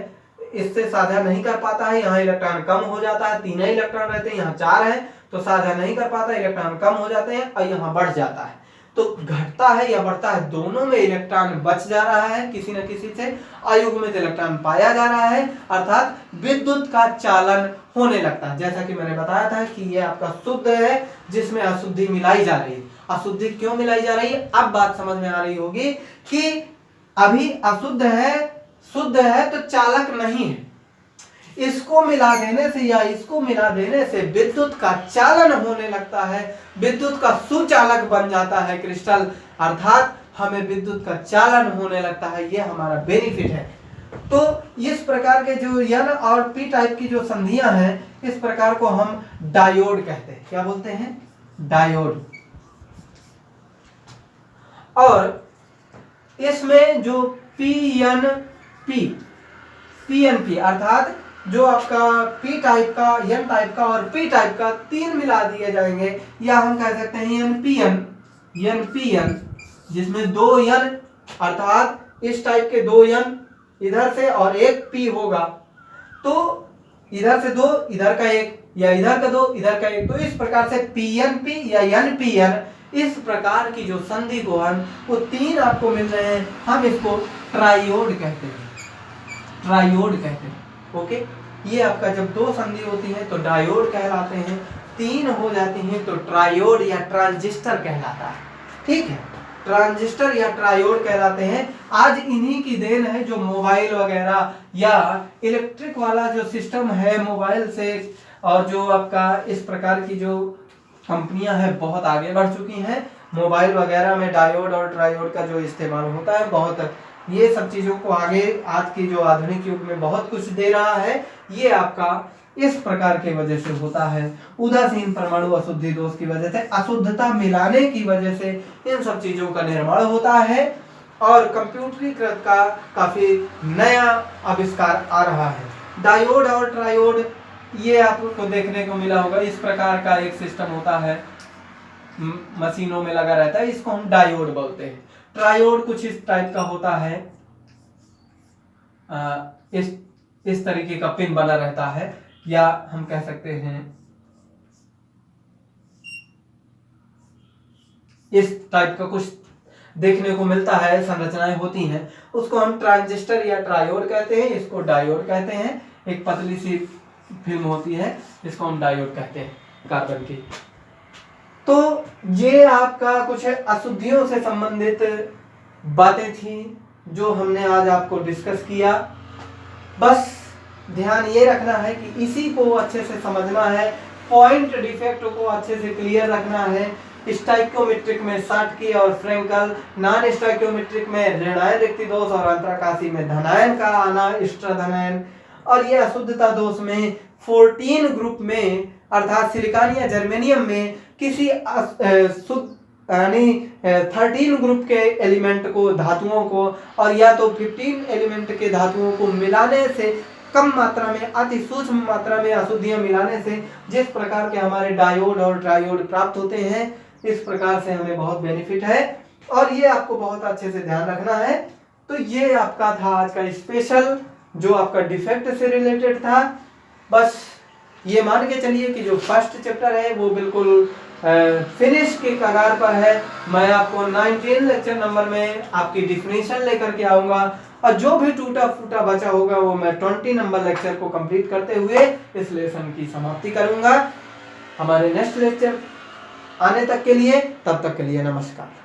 इससे साझा नहीं कर पाता है, यहाँ इलेक्ट्रॉन कम हो जाता है, 3 इलेक्ट्रॉन रहते हैं, यहाँ 4 है तो साझा नहीं कर पाता, इलेक्ट्रॉन कम हो जाते हैं और यहाँ बढ़ जाता है। तो घटता है या बढ़ता है, दोनों में इलेक्ट्रॉन बच जा रहा है, किसी न किसी से अयुग्मित इलेक्ट्रॉन पाया जा रहा है, अर्थात विद्युत का चालन होने लगता है। जैसा कि मैंने बताया था कि ये आपका शुद्ध है जिसमें अशुद्धि मिलाई जा रही है। अशुद्धि क्यों मिलाई जा रही है, अब बात समझ में आ रही होगी कि अभी अशुद्ध है, शुद्ध है तो चालक नहीं है, इसको मिला देने से या इसको मिला देने से विद्युत का चालन होने लगता है, विद्युत का सुचालक बन जाता है क्रिस्टल, अर्थात हमें विद्युत का चालन होने लगता है, ये हमारा बेनिफिट है। तो इस प्रकार के जो एन और पी टाइप की जो संधियां हैं, इस प्रकार को हम डायोड कहते हैं। क्या बोलते हैं, डायोड। और इसमें जो पीएनपी अर्थात जो आपका पी टाइप का, एन टाइप का और पी टाइप का 3 मिला दिए जाएंगे, या हम कह सकते हैं एनपीएन, जिसमें 2 एन अर्थात इस टाइप के 2 एन इधर से और एक पी होगा, तो इधर से 2 इधर का 1 या इधर का 2 इधर का 1, तो इस प्रकार से पीएनपी या एनपीएन, इस प्रकार की जो संधि को हम वो 3 आपको मिल रहे हैं, हम इसको ट्रायोड कहते हैं, ट्रायोड कहते हैं। ओके, ये आपका जब 2 संधि होती है तो डायोड कहलाते हैं, 3 हो जाती हैं तो ट्रायोड या ट्रांजिस्टर कहलाता है। ठीक है, ट्रांजिस्टर या ट्रायोड कहलाते हैं। आज इन्हीं की देन है जो मोबाइल वगैरह या इलेक्ट्रिक वाला जो सिस्टम है मोबाइल से, और जो आपका इस प्रकार की जो कंपनियां हैं बहुत आगे बढ़ चुकी हैं, मोबाइल वगैरह में डायोड और ट्रायोड का जो इस्तेमाल होता है, बहुत ये सब चीजों को आगे आज की जो आधुनिक युग में बहुत कुछ दे रहा है। ये आपका इस प्रकार के वजह से होता है, उदासीन परमाणु अशुद्धि दोष की वजह से, अशुद्धता मिलाने की वजह से इन सब चीजों का निर्माण होता है। और कंप्यूटरीकृत का काफी नया आविष्कार आ रहा है। डायोड और ट्रायोड ये आपको देखने को मिला होगा, इस प्रकार का एक सिस्टम होता है, मशीनों में लगा रहता है, इसको हम डायोड बोलते हैं। ट्रायोड कुछ इस टाइप का होता है, इस तरीके का पिन बना रहता है, या हम कह सकते हैं इस टाइप का कुछ देखने को मिलता है, संरचनाएं होती हैं, उसको हम ट्रांजिस्टर या ट्रायोड कहते हैं, इसको डायोड कहते हैं। एक पतली सी फिल्म होती है, इसको हम डायोड कहते हैं, कार्बन की। तो ये आपका कुछ अशुद्धियों से संबंधित बातें थी जो हमने आज आपको डिस्कस किया। बस ध्यान ये रखना है कि इसी को अच्छे से समझना है, पॉइंट डिफेक्ट को अच्छे से क्लियर रखना है। स्टाइक्योमेट्रिक में शाटकी और फ्रेंकल, नॉन स्टाइक्योमेट्रिक में ऋणायन रिक्ति दोष और अंतराकाशी में धनायन का आना, इष्टधनायन, और ये अशुद्धता दोष में 14 ग्रुप में अर्थात सिलिकॉन या जर्मेनियम में किसी शुद्ध यानी 13 ग्रुप के एलिमेंट को, धातुओं को, और या तो 15 एलिमेंट के धातुओं को मिलाने से, कम मात्रा में, अति सूक्ष्म मात्रा में अशुद्धियां मिलाने से जिस प्रकार के हमारे डायोड और ट्रायोड प्राप्त होते हैं, इस प्रकार से हमें बहुत बेनिफिट है और ये आपको बहुत अच्छे से ध्यान रखना है। तो ये आपका था आज का स्पेशल जो आपका डिफेक्ट से रिलेटेड था। बस ये मान के चलिए कि जो फर्स्ट चैप्टर है वो बिल्कुल फिनिश के कगार पर है। मैं आपको 19 लेक्चर नंबर में आपकी डिफिनेशन लेकर के आऊंगा और जो भी टूटा फूटा बचा होगा वो मैं 20 नंबर लेक्चर को कंप्लीट करते हुए इस लेसन की समाप्ति करूंगा। हमारे नेक्स्ट लेक्चर आने तक के लिए, तब तक के लिए नमस्कार।